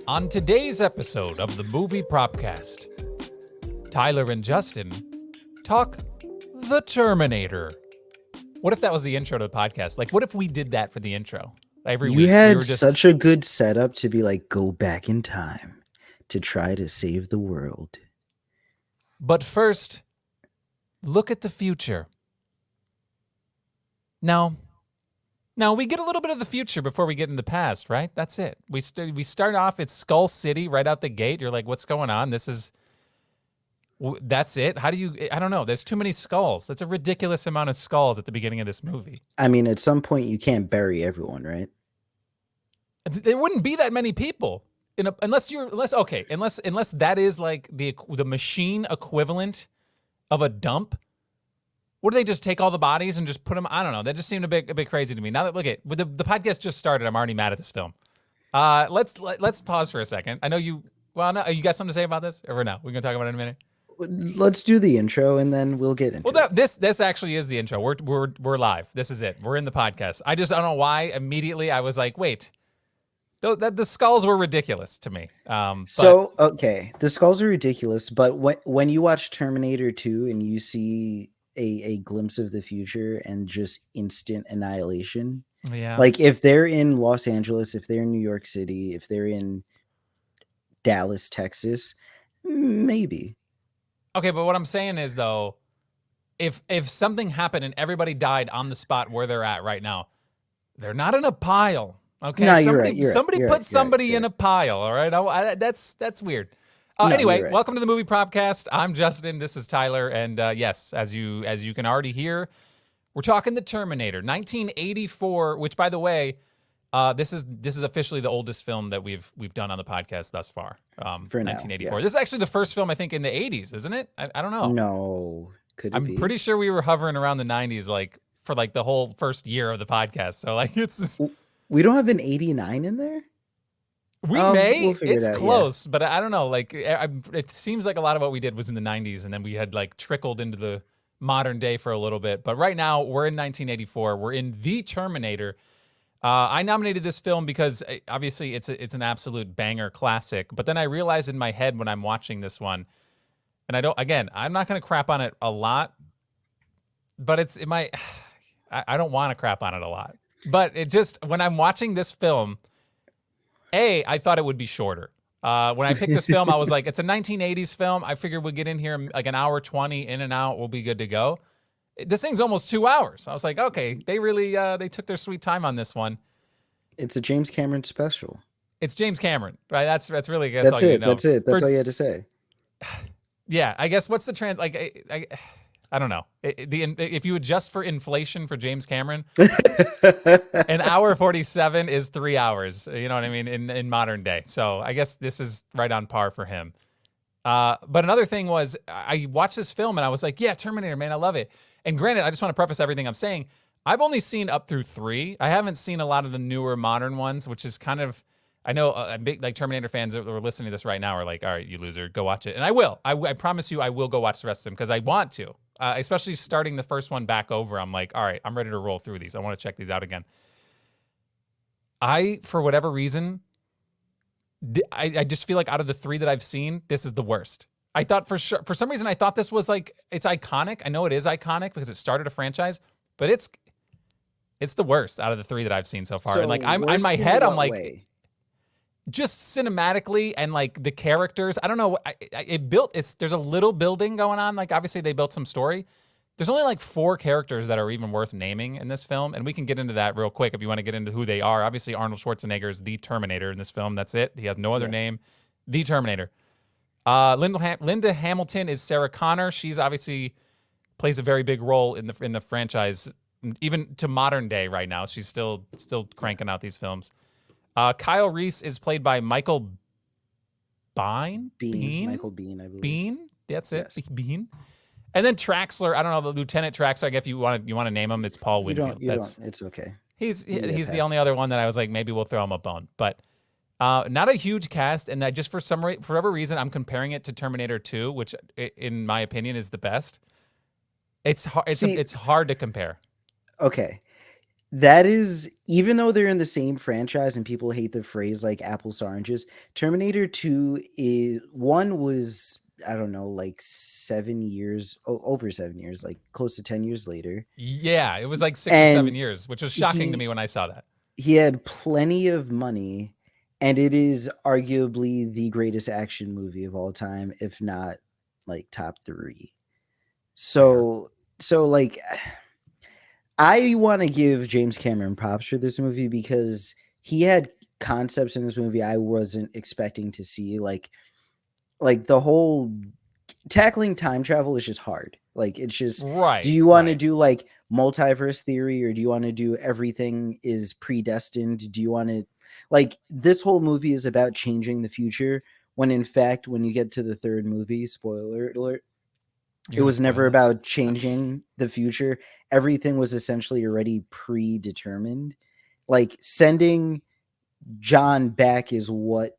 On today's episode of the Movie Propcast, Tyler and Justin talk The Terminator. What if that was the intro to the podcast? Like, what if we did that for the intro? Every week, You had we were just such a good setup to be like, go back in time to try to save the world. But first, look at the future. Now, we get a little bit of the future before we get in the past, right? That's it. We start off at Skull City right out the gate. You're like, what's going on? That's it? How do you, I don't know. There's too many skulls. That's a ridiculous amount of skulls at the beginning of this movie. I mean, at some point, you can't bury everyone, right? There wouldn't be that many people unless that is like the machine equivalent of a dump. What do they just take all the bodies and just put them? I don't know. That just seemed a bit crazy to me. Now that the podcast just started, I'm already mad at this film. Let's pause for a second. I know you. Well, no, you got something to say about this, or no? We're gonna talk about it in a minute. Let's do the intro and then we'll get into it. This actually is the intro. We're live. This is it. We're in the podcast. I don't know why immediately I was like, wait. The skulls were ridiculous to me. Okay, the skulls are ridiculous, but when you watch Terminator 2 and you see a glimpse of the future and just instant annihilation, yeah. Like if they're in Los Angeles, if they're in New York City, if they're in Dallas, Texas, maybe. Okay, but what I'm saying is though, if something happened and everybody died on the spot where they're at right now, they're not in a pile. Okay, no, somebody put somebody in a pile. All right, that's weird. Anyway, welcome to the Movie Propcast. I'm Justin. This is Tyler, and yes, as you can already hear, we're talking the Terminator, 1984. Which, by the way, this is officially the oldest film that we've done on the podcast thus far. For 1984. Now, yeah. This is actually the first film I think in the 80s, isn't it? I don't know. No, could it be? I'm pretty sure we were hovering around the 90s, like for like the whole first year of the podcast. So like it's. Just, we don't have an 89 in there? We may. We'll it's it out, close, yeah. But I don't know. Like it seems like a lot of what we did was in the 90s, and then we had like trickled into the modern day for a little bit. But right now we're in 1984. We're in The Terminator. I nominated this film because obviously it's an absolute banger classic. But then I realized in my head when I'm watching this one, and I'm not going to crap on it a lot, but I don't want to crap on it a lot. But it just, when I'm watching this film, I thought it would be shorter. When I picked this film, I was like, it's a 1980s film. I figured we'd get in here like an hour 20, in and out, we'll be good to go. This thing's almost 2 hours. I was like, okay, they really, they took their sweet time on this one. It's a James Cameron special. It's James Cameron, right? That's really, I guess, that's all it. You know. That's it. That's all you had to say. Yeah, I guess what's the I don't know. If you adjust for inflation for James Cameron, an hour 47 is 3 hours. You know what I mean? In modern day. So I guess this is right on par for him. But another thing was I watched this film and I was like, yeah, Terminator, man, I love it. And granted, I just want to preface everything I'm saying. I've only seen up through 3. I haven't seen a lot of the newer modern ones, which is kind of, I know big like Terminator fans that are listening to this right now are like, all right, you loser, go watch it. And I will. I promise you I will go watch the rest of them because I want to. Especially starting the first one back over, I'm like, all right, I'm ready to roll through these. I want to check these out again. For whatever reason, I just feel like out of the 3 that I've seen, this is the worst. I thought for some reason, I thought this was like, it's iconic. I know it is iconic because it started a franchise, but it's the worst out of the 3 that I've seen so far. So and like, I'm in my head, I'm like, way? Just cinematically and like the characters, I don't know. There's a little building going on. Like obviously they built some story. There's only like 4 characters that are even worth naming in this film. And we can get into that real quick if you want to get into who they are. Obviously Arnold Schwarzenegger is the Terminator in this film. That's it. He has no other name. The Terminator. Linda Hamilton is Sarah Connor. She's obviously plays a very big role in the franchise, even to modern day right now. She's still cranking out these films. Kyle Reese is played by Michael Biehn. Michael Biehn, I believe. Biehn, that's it. Yes. Biehn. And then Traxler, I don't know, the Lieutenant Traxler. I guess if you want to name him, it's Paul Winfield. It's okay. He's the only other one that I was like, maybe we'll throw him a bone. But not a huge cast, and that just for whatever reason, I'm comparing it to Terminator 2, which in my opinion is the best. It's hard to compare. Okay. That is, even though they're in the same franchise and people hate the phrase like apples to oranges, Terminator 2 is one was, I don't know, like 7 years, over 7 years, like close to 10 years later. Yeah, it was like 6 or 7 And years, which was shocking to me he when I saw that. he had plenty of money, and it is arguably the greatest action movie of all time, if not like top 3. Fair. So like I want to give James Cameron props for this movie because he had concepts in this movie I wasn't expecting to see. Like the whole tackling time travel is just hard. Like it's just, do Right, you want to right. do like multiverse theory, or do you want to do everything is predestined? Do you want to, like, this whole movie is about changing the future, when in fact when you get to the third movie, spoiler alert, You it gonna was spoil never this? about changing the future. Everything was essentially already predetermined. Like sending John back is what,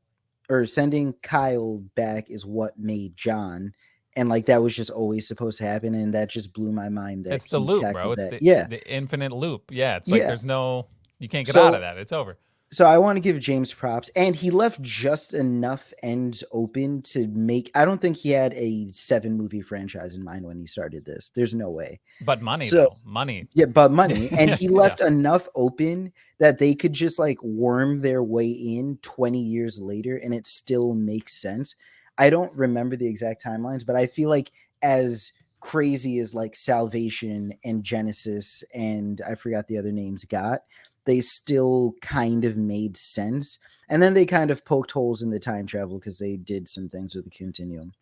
or sending Kyle back is what made John. And like that was just always supposed to happen. And that just blew my mind that It's the he loop, bro. tackled It's that. the Yeah. the infinite loop. Yeah, it's like Yeah. there's no you can't get out of So that. It's over. so I want to give James props, and he left just enough ends open to make. I don't think he had a 7 movie franchise in mind when he started this. There's no way. But money So though. Money. yeah, but money, and he Yeah. left enough open that they could just like worm their way in 20 years later, and it still makes sense. I don't remember the exact timelines, but I feel like as crazy as like Salvation and Genesis and I forgot the other names got, they still kind of made sense. And then they kind of poked holes in the time travel because they did some things with the continuum.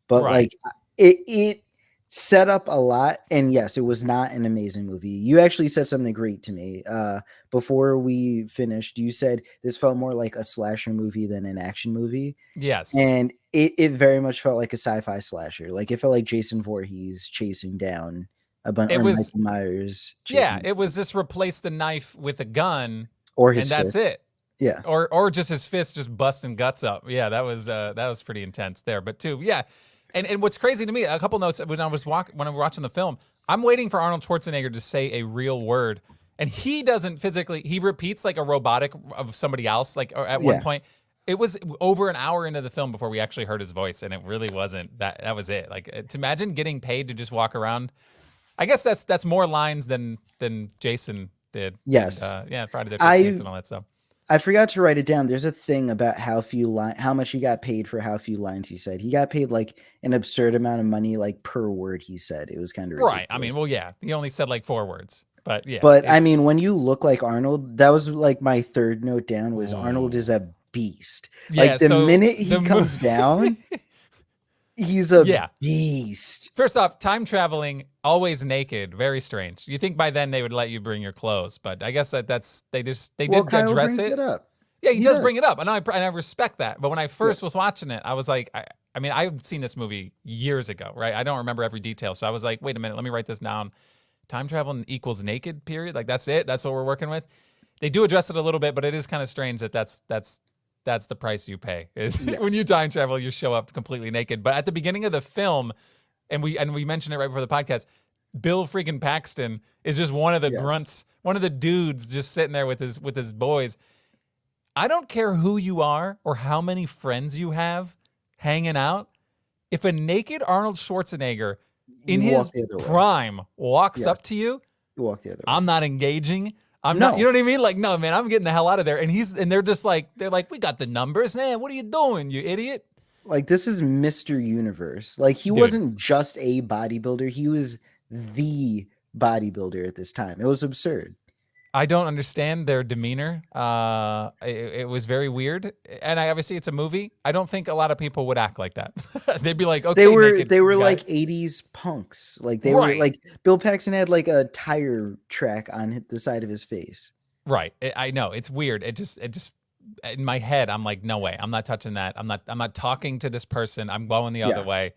But Right. like it set up a lot, and yes, it was not an amazing movie. You actually said something great to me before we finished. You said this felt more like a slasher movie than an action movie, Yes. and it very much felt like a sci-fi slasher. Like it felt like Jason Voorhees chasing down a bunch, It or was Michael Myers yeah, chasing, it was just replace the knife with a gun or and his that's fist. it. Yeah. Or just his fist just busting guts up. Yeah, that was pretty intense there. But too, yeah. And what's crazy to me, a couple notes when I was watching the film, I'm waiting for Arnold Schwarzenegger to say a real word. And he doesn't physically, he repeats like a robotic of somebody else. Like at one Yeah. point, it was over an hour into the film before we actually heard his voice, and it really wasn't that. That was it. Like to imagine getting paid to just walk around. I guess that's more lines than Jason did, and Yes. yeah, Friday the 13th I and all that stuff. I forgot to write it down. There's a thing about how much he got paid for how few lines he said. He got paid like an absurd amount of money, like per word he said. It was kind of Right. I mean, ridiculous. well, yeah, he only said like 4 words, but yeah, But I mean, it's when you look like Arnold, that was like my third note down was Arnold is ooh. a beast. Yeah, Like the so minute the he comes down, he's a yeah. beast. First off, time traveling always naked, very strange. You think by then they would let you bring your clothes, but I guess that's they Well, did Kyle address brings it. it up. Yeah, he He does does. bring it up, and I respect that. But when I Yeah. first was watching it, I was like, I mean, I've seen this movie years ago, right? I don't remember every detail, so I was like, wait a minute, let me write this down. Time travel equals naked. Period. Like that's it. That's what we're working with. They do address it a little bit, but it is kind of strange that that's the price you pay. Is when Yes. you time travel, you show up completely naked. But at the beginning of the film, and we mentioned it right before the podcast, Bill freaking Paxton is just one of the Yes. grunts, one of the dudes just sitting there with his boys. I don't care who you are or how many friends you have hanging out. If a naked Arnold Schwarzenegger in You his walk the other way. prime walks Yes. up to you, You walk the other way. I'm not engaging. I'm not, you No. know what I mean? Like, no, man, I'm getting the hell out of there. And they're just like, we got the numbers. Man, what are you doing, you idiot? Like this is Mr. Universe. Like he Dude, wasn't just a bodybuilder, he was the bodybuilder at this time. It was absurd. I don't understand their demeanor. It was very weird. And obviously it's a movie. I don't think a lot of people would act like that. They'd be like, They okay, were naked they were guy. like 80s punks. Like they were Right. like Bill Paxton had like a tire track on the side of his face. Right. I know. It's weird. It just, in my head, I'm like, no way. I'm not touching that. I'm not talking to this person. I'm going the other Yeah. way.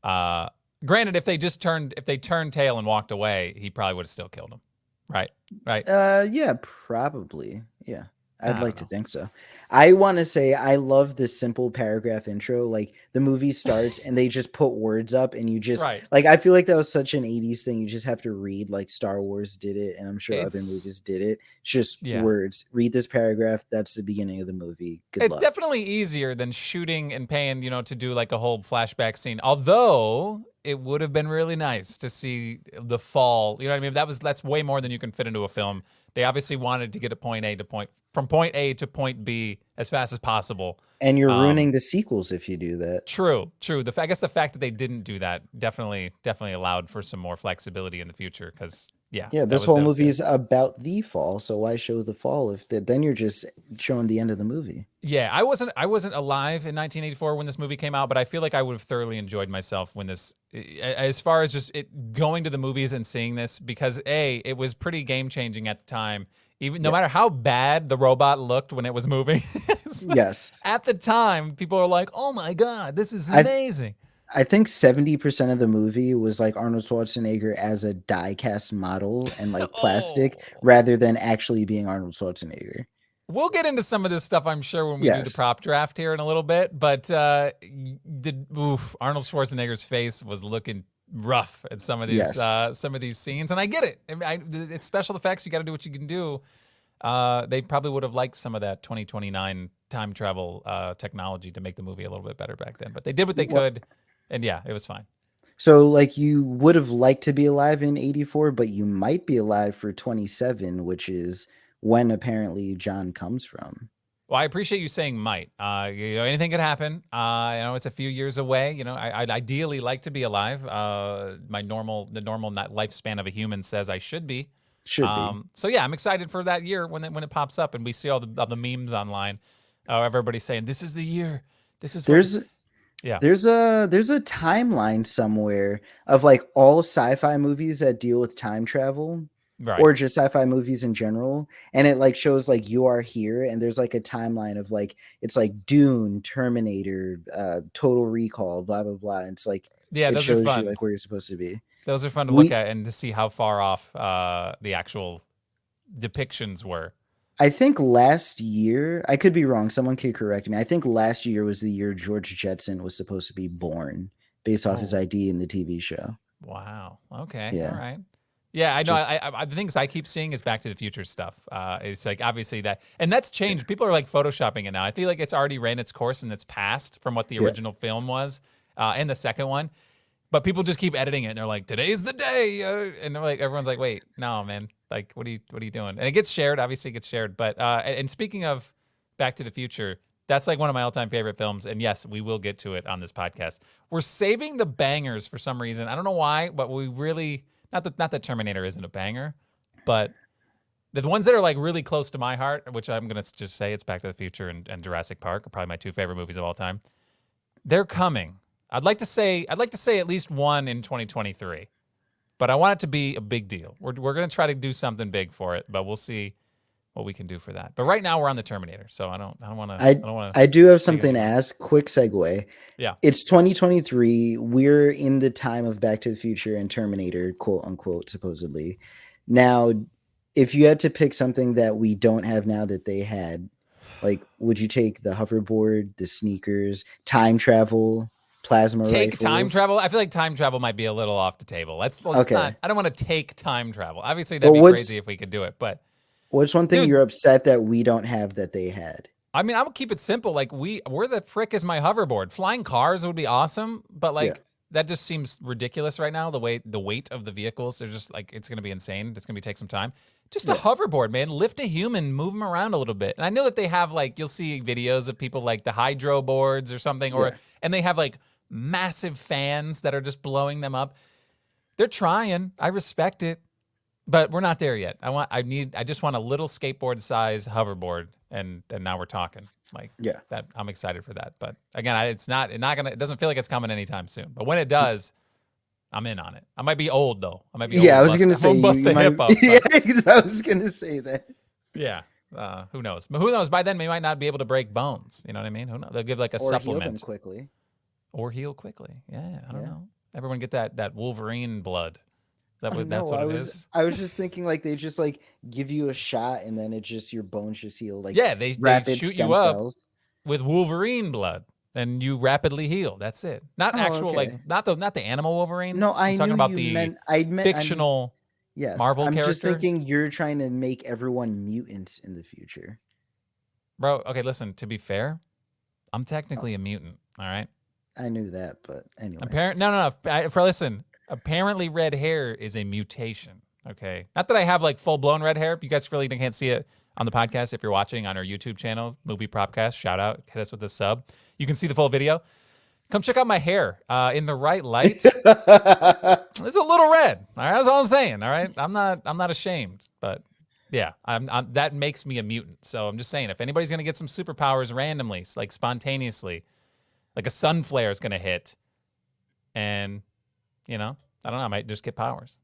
Uh, Granted, if they turned tail and walked away, he probably would have still killed him. Right. Right. Yeah, probably. Yeah. I'd I like don't to know. think so. I want to say I love this simple paragraph intro. Like the movie starts and they just put words up and you just Right. like I feel like that was such an 80s thing. You just have to read like Star Wars did it and I'm sure other It's movies did it. It's just yeah. words. Read this paragraph. That's the beginning of the movie. Good It's luck. definitely easier than shooting and paying, to do like a whole flashback scene. Although it would have been really nice to see the fall. You know what I mean? That's way more than you can fit into a film. They obviously wanted to get a point A to point B as fast as possible. And you're Um, ruining the sequels if you do that. True, true. I guess the fact that they didn't do that definitely allowed for some more flexibility in the future. Because yeah, Yeah, that this was whole that was movie good. is about the fall, so why show the fall if then you're just showing the end of the movie. Yeah, I wasn't alive in 1984 when this movie came out, but I feel like I would have thoroughly enjoyed myself when as far as just it going to the movies and seeing this, because it was pretty game changing at the time. Even no Yeah. matter how bad the robot looked when it was moving, Yes. at the time people are like, "Oh my god, this is I amazing." I think 70% of the movie was like Arnold Schwarzenegger as a die cast model and like plastic Oh. rather than actually being Arnold Schwarzenegger. We'll get into some of this stuff, I'm sure, when we do the Yes. prop draft here in a little bit. But Arnold Schwarzenegger's face was looking rough at Yes. some of these scenes, and I get it. It's special effects. You got to do what you can do. They probably would have liked some of that 2029 time travel technology to make the movie a little bit better back then. But they did what they Well, could, and yeah, it was fine. so like you would have liked to be alive in 84, but you might be alive for 27, which is when apparently John comes from. Well, I appreciate you saying might. Anything could happen. I know it's a few years away. I'd ideally like to be alive. The normal lifespan of a human says I should be. Should be. So yeah, I'm excited for that year when it pops up and we see all the memes online. Everybody's saying this is the year. This is what. There's Yeah. there's a timeline somewhere of like all sci-fi movies that deal with time travel Right. or just sci-fi movies in general, and it like shows like you are here and there's like a timeline of like it's like Dune, Terminator, Total Recall, blah blah blah. It's like Yeah, it those are shows you fun. like where you're supposed to be. Those are fun to look We at and to see how far off the actual depictions were. I think last year, I could be wrong, someone could correct me. I think last year was the year George Jetson was supposed to be born based off his Oh. ID in the TV show. Wow. Okay. All Yeah. right. Yeah, I know. Just The things I keep seeing is Back to the Future stuff. It's like obviously that, and that's changed. People are like photoshopping it now. I feel like it's already ran its course and it's passed from what the yeah. original film was, and the second one. But people just keep editing it, and they're like, "Today's the day," and they're like, everyone's like, "Wait, no, man. Like, what are you doing?" And it gets shared. Obviously, it gets shared. But and speaking of Back to the Future, that's like one of my all-time favorite films. And yes, we will get to it on this podcast. We're saving the bangers for some reason. I don't know why, but we really not that Terminator isn't a banger, but the ones that are like really close to my heart, which I'm gonna just say it's Back to the Future and Jurassic Park, are probably my two favorite movies of all time. They're coming. I'd like to say at least one in 2023, but I want it to be a big deal. We're gonna try to do something big for it, but we'll see what we can do for that. But right now we're on the Terminator, so I I don't want to I do have take something anything to away. ask. Quick segue. Yeah. It's 2023. We're in the time of Back to the Future and Terminator, quote unquote, supposedly. Now, if you had to pick something that we don't have now that they had, like, would you take the hoverboard, the sneakers, time travel, plasma Take time rifles? travel. I feel like time travel might be a little off the table. Let's not. Okay. I don't want to take time travel. Obviously, that'd But be what's crazy if we could do it. But what's one thing dude, you're upset that we don't have that they had? I mean, I would keep it simple. Like where the frick is my hoverboard? Flying cars would be awesome, but Yeah. like that just seems ridiculous right now. The weight of the vehicles, they're just like it's going to be insane. It's going to take some time. Just a Yeah. hoverboard, man. Lift a human, move them around a little bit. And I know that they have like you'll see videos of people like the hydro boards or something, Yeah. and they have like massive fans that are just blowing them up. They're trying. I respect it. But we're not there yet. I just want a little skateboard size hoverboard, and now we're talking like Yeah. that. I'm excited for that. But again, it doesn't feel like it's coming anytime soon. But when it does, I'm in on it. I might be old though. I might be old Yeah, I and was bust. gonna I'm say gonna bust you a might. hip up. Yeah, But I was gonna say that. yeah, who knows? But who knows? By then, we might not be able to break bones. You know what I mean? Who knows? They'll give like a Or heal them supplement quickly. or heal quickly. Yeah, I don't Yeah. know. Everyone get that Wolverine blood. That's No, what it is? I was just thinking like they just like give you a shot and then it just your bones just heal like Yeah, they rapid shoot you stem up cells. with Wolverine blood, and you rapidly heal. That's it. Not Oh, actual okay. not the animal Wolverine. No, I'm I talking knew about you the meant I'm fictional yes. Marvel I'm just character. thinking you're trying to make everyone mutants in the future. Bro, okay, listen, to be fair, I'm Oh, technically a mutant, all right? I knew that, but anyway. Listen, apparently red hair is a mutation, okay? Not that I have like full-blown red hair. You guys really can't see it on the podcast. If you're watching on our YouTube channel, Movie Propcast, shout out, hit us with a sub. You can see the full video. Come check out my hair. In the right light, it's a little red. All right, that's all I'm saying. All right, I'm not ashamed, but yeah, that makes me a mutant. So I'm just saying, if anybody's gonna get some superpowers randomly, like spontaneously, like a sun flare is gonna hit, and I don't know, I might just get powers.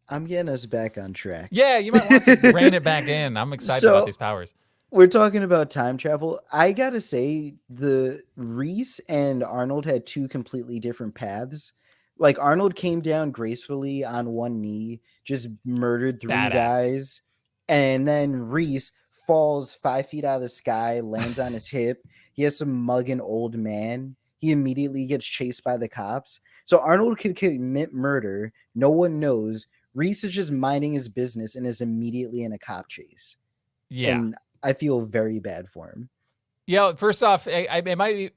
I'm getting us back on track. Yeah, you might want to rein it back in. I'm excited about So these powers. we're talking about time travel. I gotta say, the Reese and Arnold had two completely different paths. Like Arnold came down gracefully on one knee, just murdered three Badass. guys, and then Reese falls 5 feet out of the sky, lands on his hip. He has to mug an old man. He immediately gets chased by the cops. So Arnold could commit murder. No one knows. Reese is just minding his business and is immediately in a cop chase. Yeah. And I feel very bad for him. Yeah, first off, it might be,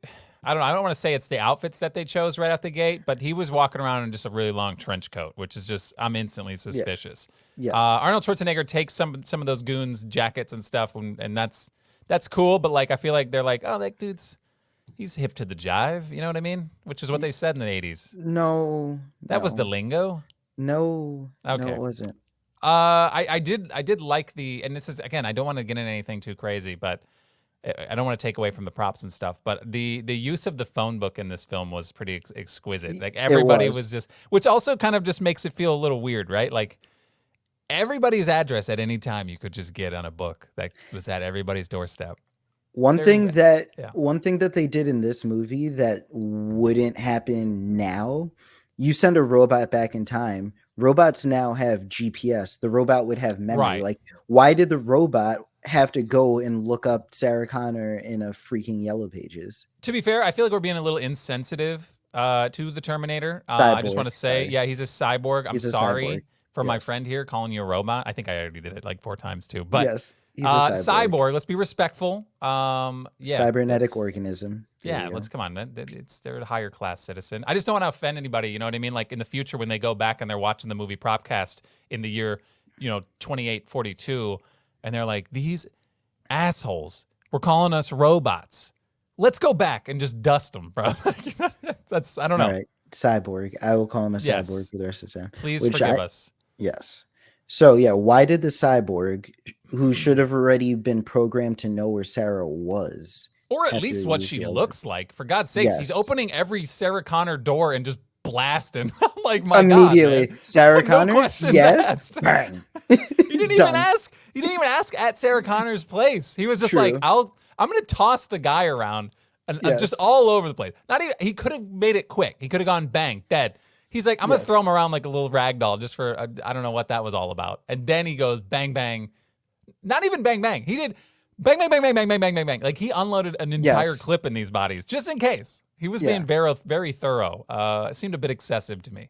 I don't know. I don't want to say it's the outfits that they chose right out the gate, but he was walking around in just a really long trench coat, which is just, I'm instantly suspicious. Yes. Arnold Schwarzenegger takes some of those goons' jackets and stuff, and that's cool. But like, I feel like they're like, oh, that dude's, he's hip to the jive. You know what I mean? Which is what they said in the 80s. No. That was the lingo. No. Okay. No, it wasn't. I did like and this is, again, I don't want to get into anything too crazy, but I don't want to take away from the props and stuff, but the use of the phone book in this film was pretty exquisite. Like everybody was just, which also kind of just makes it feel a little weird, right? Like everybody's address at any time you could just get on a book that was at everybody's doorstep. One thing that they did in this movie that wouldn't happen now, you send a robot back in time. Robots now have GPS. The robot would have memory. Right. Like, why did the robot have to go and look up Sarah Connor in a freaking Yellow Pages? To be fair, I feel like we're being a little insensitive to the Terminator. I just want to say, yeah, he's a cyborg. I'm sorry for my friend here calling you a robot. I think I already did it like 4 times too. But yes, he's a cyborg. Let's be respectful. Yeah, cybernetic organism. Yeah, come on. They're a higher class citizen. I just don't want to offend anybody. You know what I mean? Like in the future when they go back and they're watching the movie Propcast in the year 2842, and they're like, these assholes were calling us robots. Let's go back and just dust them, bro. I don't know. All right, cyborg. I will call him a cyborg for the rest of the time. Please forgive us. Yes. So yeah, why did the cyborg, who should have already been programmed to know where Sarah was, or at least what she looks like, for God's sakes, he's opening every Sarah Connor door and just blasting. I'm like, my immediately, God, man. Sarah Connor, no questions yes, bang. He didn't even ask. He didn't even ask at Sarah Connor's place. He was just like, I'm gonna toss the guy around and just all over the place. Not even. He could have made it quick. He could have gone bang, dead. He's like, I'm gonna throw him around like a little rag doll just for I don't know what that was all about. And then he goes bang bang, not even bang bang. He did bang bang bang bang bang bang bang bang bang. Like he unloaded an entire clip in these bodies just in case. He was being very very thorough. It seemed a bit excessive to me.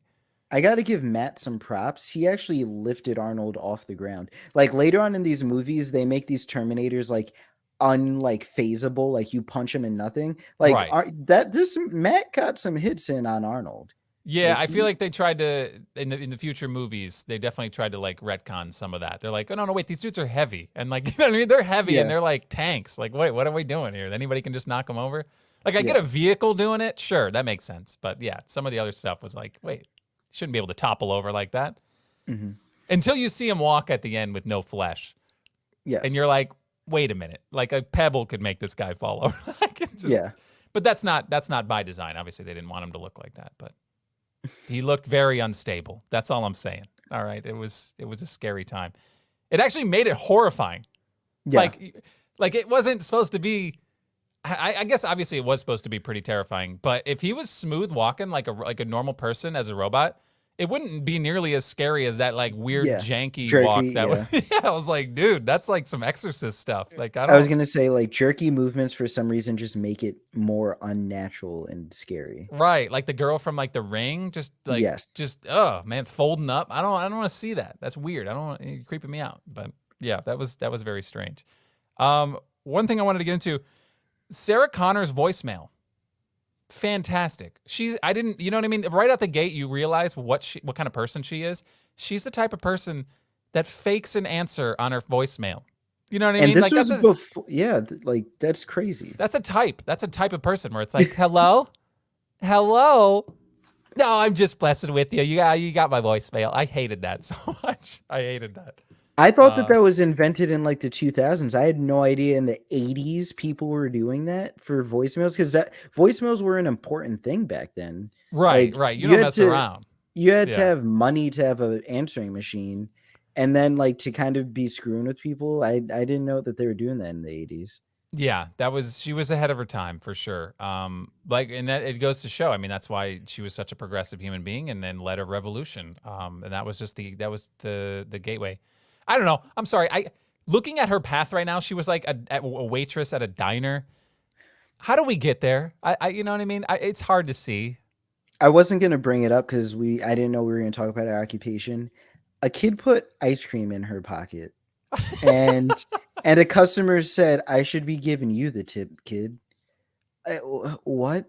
I got to give Matt some props. He actually lifted Arnold off the ground. Like later on in these movies, they make these Terminators like phasable. Like you punch him and nothing. Like this Matt got some hits in on Arnold. Yeah, I feel like they tried to in the future movies. They definitely tried to like retcon some of that. They're like, oh no, wait, these dudes are heavy, and like, you know what I mean? They're heavy and they're like tanks. Like, wait, what are we doing here? Anybody can just knock them over. Like, I get a vehicle doing it, sure, that makes sense. But yeah, some of the other stuff was like, wait, you shouldn't be able to topple over like that until you see him walk at the end with no flesh. Yes, and you're like, wait a minute, like a pebble could make this guy fall over. But that's not by design. Obviously, they didn't want him to look like that, but. He looked very unstable. That's all I'm saying. All right. It was a scary time. It actually made it horrifying. Yeah. Like it wasn't supposed to be, I guess obviously it was supposed to be pretty terrifying, but if he was smooth walking like a normal person as a robot, it wouldn't be nearly as scary as that like weird Yeah. janky walk Jerky, that was. yeah. Yeah, I was like, dude, that's like some Exorcist stuff. Like I I was don't. gonna say like jerky movements for some reason just make it more unnatural and scary. Right, like the girl from like The Ring, Yes. oh man, folding up. I don't want to see that. That's weird. I don't want it creeping me out. But yeah, that was very strange. One thing I wanted to get into, Sarah Connor's voicemail. Fantastic. I didn't, you know what I mean? Right out the gate, you realize what kind of person she is. She's the type of person that fakes an answer on her voicemail. You know what I And mean? this Like was before, yeah, like that's crazy. that's a type. That's a type of person where it's like, hello, hello. No, I'm just blessing with you. You got my voicemail. I hated that so much. I hated that. I thought that was invented in like the 2000s. I had no idea in the 80s people were doing that for voicemails because that voicemails were an important thing back then. Right, Like right. You don't mess around. you had to Yeah. have money to have an answering machine, and then like to kind of be screwing with people. I didn't know that they were doing that in the 80s. Yeah, she was ahead of her time for sure. Like, and that it goes to show. I mean, that's why she was such a progressive human being, and then led a revolution. And that was just the gateway. I don't know. I'm sorry. Looking at her path right now, she was like a waitress at a diner. How do we get there? You know what I mean? It's hard to see. I wasn't gonna bring it up because I didn't know we were gonna talk about our occupation. A kid put ice cream in her pocket. And a customer said, "I should be giving you the tip, kid." What?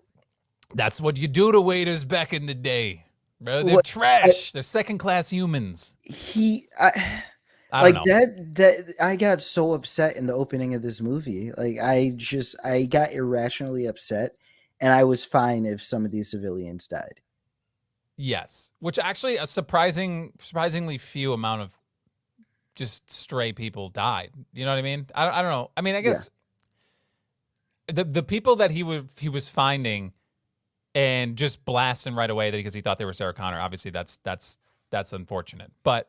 That's what you do to waiters back in the day, bro. They're What? trash. They're second class humans. I don't Like know. that I got so upset in the opening of this movie. Like I got irrationally upset, and I was fine if some of these civilians died. Yes, which actually a surprisingly few amount of just stray people died. You know what I mean? I don't know. I mean, I guess the people that he was finding and just blasting right away because he thought they were Sarah Connor. Obviously, that's unfortunate. But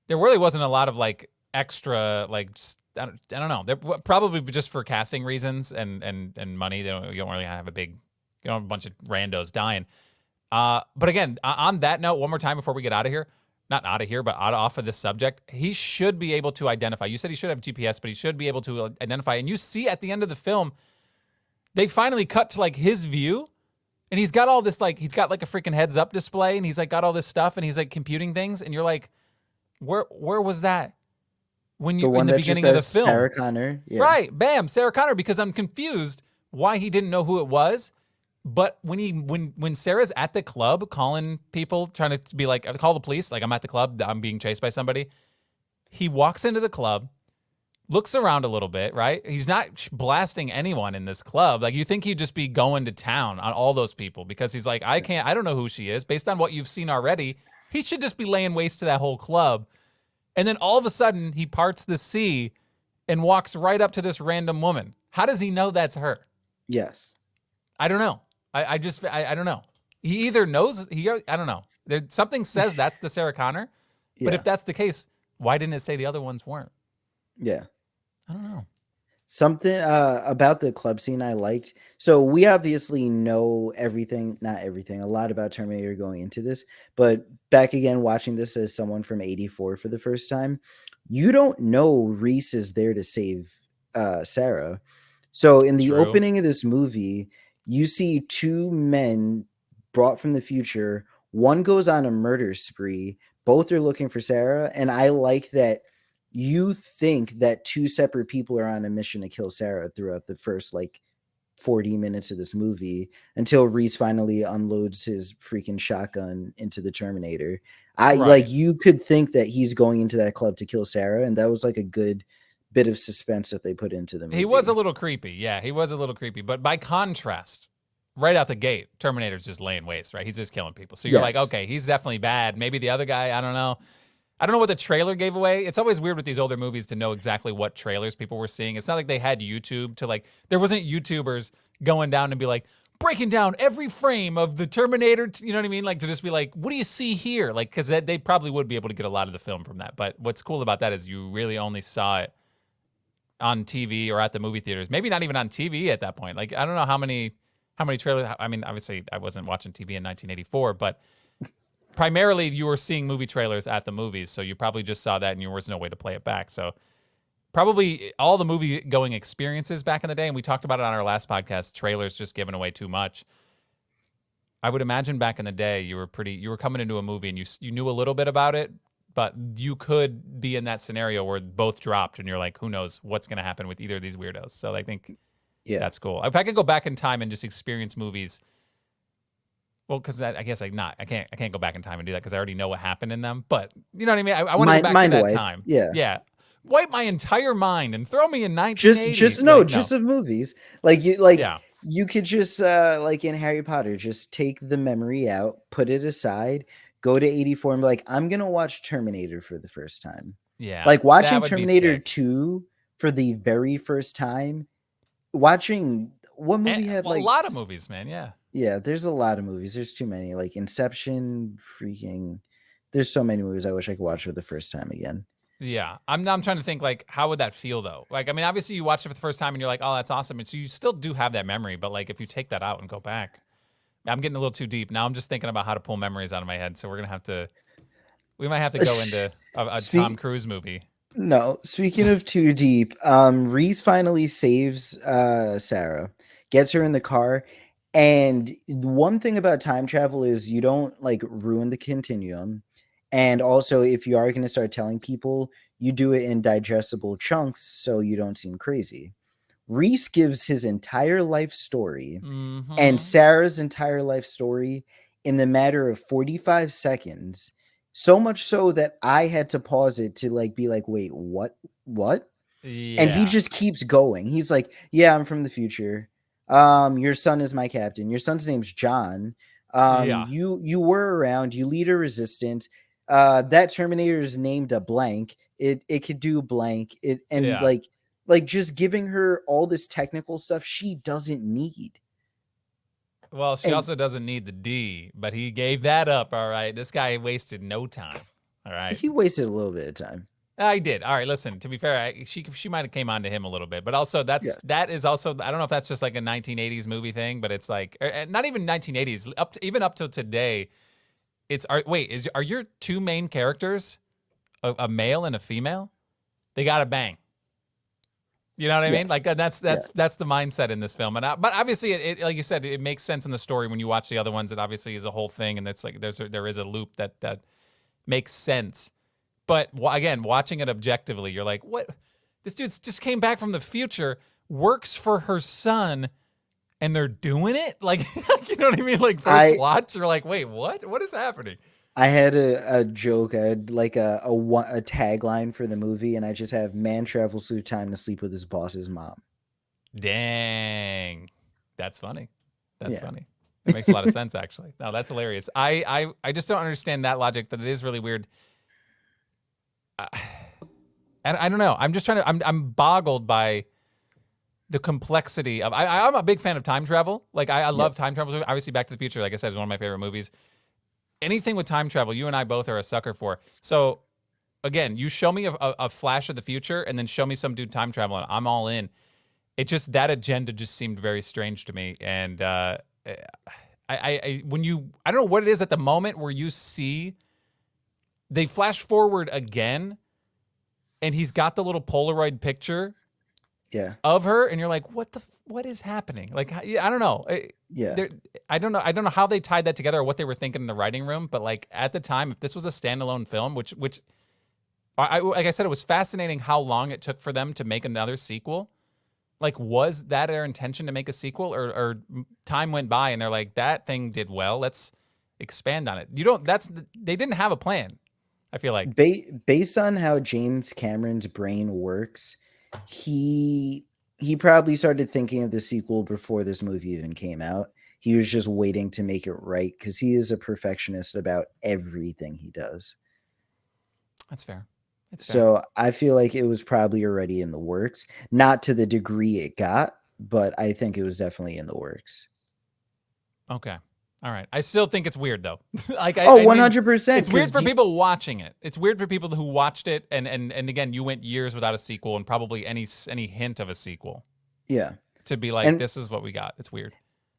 there really wasn't a lot of like extra like I don't know. They're probably just for casting reasons and money. You don't really have a bunch of randos dying. But again, on that note, one more time before we get out of here. Not out of here, but off of this subject, he should be able to identify. You said he should have GPS, but he should be able to identify. And you see at the end of the film, they finally cut to like his view, and he's got all this he's got like a freaking heads up display, and he's like got all this stuff, and he's like computing things, and you're like, where was that when you in the beginning of the film? Sarah Connor, yeah. Right, bam, Sarah Connor, because I'm confused why he didn't know who it was. But when Sarah's at the club calling people, trying to be like, call the police, like I'm at the club, I'm being chased by somebody. He walks into the club, looks around a little bit, right? He's not blasting anyone in this club. Like you think he'd just be going to town on all those people because he's like, I don't know who she is. Based on what you've seen already, he should just be laying waste to that whole club. And then all of a sudden he parts the sea and walks right up to this random woman. How does he know that's her? Yes. I don't know. I don't know. He either knows, I don't know. Something says that's the Sarah Connor, but if that's the case, why didn't it say the other ones weren't? Yeah. I don't know. Something about the club scene I liked. So we obviously know not everything, a lot about Terminator going into this, but back again, watching this as someone from 84 for the first time, you don't know Reese is there to save Sarah. So in the opening of this movie, you see two men brought from the future. One goes on a murder spree. Both are looking for Sarah. And I like that you think that two separate people are on a mission to kill Sarah throughout the first 40 minutes of this movie until Reese finally unloads his freaking shotgun into the Terminator. You could think that he's going into that club to kill Sarah. And that was like a good bit of suspense that they put into the movie. He was a little creepy. Yeah, he was a little creepy. But by contrast, right out the gate, Terminator's just laying waste, right? He's just killing people. So you're like, okay, he's definitely bad. Maybe the other guy, I don't know. I don't know what the trailer gave away. It's always weird with these older movies to know exactly what trailers people were seeing. It's not like they had YouTube to there wasn't YouTubers going down and be like, breaking down every frame of the Terminator, you know what I mean? Like to just be like, what do you see here? Like, because they probably would be able to get a lot of the film from that. But what's cool about that is you really only saw it on TV or at the movie theaters. Maybe not even on TV at that point. Like, I don't know how many trailers. I mean, obviously I wasn't watching TV in 1984, but primarily you were seeing movie trailers at the movies, so you probably just saw that and there was no way to play it back. So probably all the movie going experiences back in the day, and we talked about it on our last podcast, trailers just giving away too much. I would imagine back in the day you were coming into a movie and you knew a little bit about it, but you could be in that scenario where both dropped and you're like, who knows what's going to happen with either of these weirdos. So I think that's cool. If I could go back in time and just experience movies, well, because I guess I can't go back in time and do that because I already know what happened in them. But you know what I mean? I want to go back to that time. Yeah. Wipe my entire mind and throw me in 1980s. Just of movies. You could just like in Harry Potter, just take the memory out, put it aside, go to 84 and be like, I'm gonna watch Terminator for the first time. Yeah. Like watching Terminator 2 for the very first time. Watching what movie had like a lot of movies, man. Yeah. Yeah, there's a lot of movies. There's too many. Like Inception, there's so many movies I wish I could watch for the first time again. Yeah, I'm trying to think, like, how would that feel, though? Like, I mean, obviously you watched it for the first time and you're like, oh, that's awesome. And so you still do have that memory, but, like, if you take that out and go back, I'm getting a little too deep. Now I'm just thinking about how to pull memories out of my head, so we might have to go into a Tom Cruise movie. No, speaking of too deep, Reese finally saves Sarah, gets her in the car, and one thing about time travel is you don't, like, ruin the continuum. And also, if you are going to start telling people, you do it in digestible chunks so you don't seem crazy. Reese gives his entire life story and Sarah's entire life story in the matter of 45 seconds. So much so that I had to pause it to like be like, wait, what? Yeah. And he just keeps going. He's like, yeah, I'm from the future. Your son is my captain. Your son's name's John. You were around. You lead a resistance. That Terminator is named a blank. It could do blank. Like just giving her all this technical stuff she doesn't need. Well, she also doesn't need the D, but he gave that up. All right, this guy wasted no time. All right, he wasted a little bit of time. I did. All right, listen. To be fair, she might have came on to him a little bit, but also that is also, I don't know if that's just like a 1980s movie thing, but it's like not even 1980s. Even up till today. Are your two main characters a male and a female? They got to bang. You know what I mean? Like that's the mindset in this film. But obviously, it like you said, it makes sense in the story when you watch the other ones. It obviously is a whole thing, and it's like there is a loop that makes sense. But again, watching it objectively, you're like, what? This dude just came back from the future, works for her son. And they're doing it? Like, you know what I mean? Like, first watch, you're like, wait, what? What is happening? I had a joke. I had like a tagline for the movie, and I just have man travels through time to sleep with his boss's mom. Dang. That's funny. That's funny. It makes a lot of sense, actually. No, that's hilarious. I just don't understand that logic, but it is really weird. And I don't know. I'm just trying to, I'm boggled by the complexity of I'm a big fan of time travel. Like I love time travel. Obviously, Back to the Future, like I said, is one of my favorite movies. Anything with time travel, you and I both are a sucker for. So again, you show me a flash of the future and then show me some dude time traveling. I'm all in. It just, that agenda just seemed very strange to me. And I don't know what it is at the moment where you see they flash forward again and he's got the little Polaroid picture of her, and you're like, what is happening? Like, I don't know. I don't know how they tied that together or what they were thinking in the writing room, but like at the time, if this was a standalone film, which like I said, it was fascinating how long it took for them to make another sequel. Like, was that their intention to make a sequel, or time went by and they're like, that thing did well, let's expand on it. They didn't have a plan, I feel like. Based on how James Cameron's brain works, he probably started thinking of the sequel before this movie even came out. He was just waiting to make it right because he is a perfectionist about everything he does. That's fair. So I feel like it was probably already in the works, not to the degree it got, but I think it was definitely in the works. Okay. All right. I still think it's weird though. Like 100%. It's weird for people watching it. It's weird for people who watched it and again, you went years without a sequel and probably any hint of a sequel. Yeah. To be like, this is what we got. It's weird.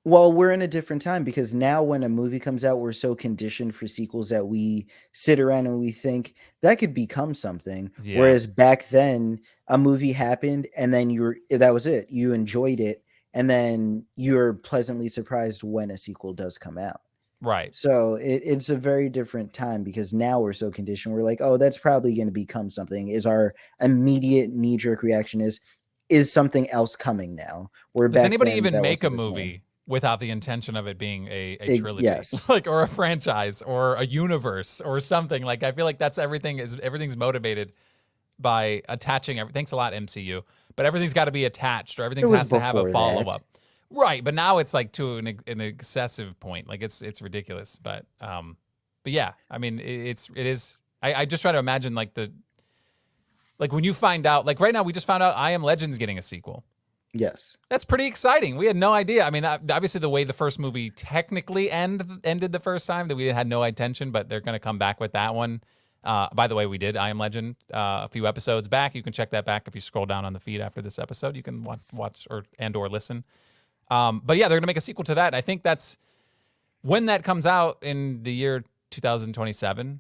Well, we're in a different time because now when a movie comes out, we're so conditioned for sequels that we sit around and we think that could become something. Yeah. Whereas back then, a movie happened and then that was it. You enjoyed it, and then you're pleasantly surprised when a sequel does come out. Right. So it's a very different time because now we're so conditioned. We're like, oh, that's probably going to become something. Is our immediate knee jerk reaction is something else coming now? Where Does back anybody then even that make a wasn't the same. movie without the intention of it being a trilogy, Yes. like, or a franchise or a universe or something? Like, I feel like that's everything's motivated by attaching everything. Thanks a lot, MCU. But everything's got to be attached, or It everything was has to have a before follow that. up. Right, but now it's like to an excessive point. Like, it's ridiculous. But yeah, I mean, it is. I just try to imagine like when you find out, like right now we just found out I Am Legend's getting a sequel. Yes. That's pretty exciting. We had no idea. I mean, obviously the way the first movie technically ended the first time, that we had no intention, but they're going to come back with that one. By the way, we did I Am Legend a few episodes back. You can check that back if you scroll down on the feed after this episode. You can watch or listen. But yeah, they're going to make a sequel to that. I think that's when that comes out in the year 2027,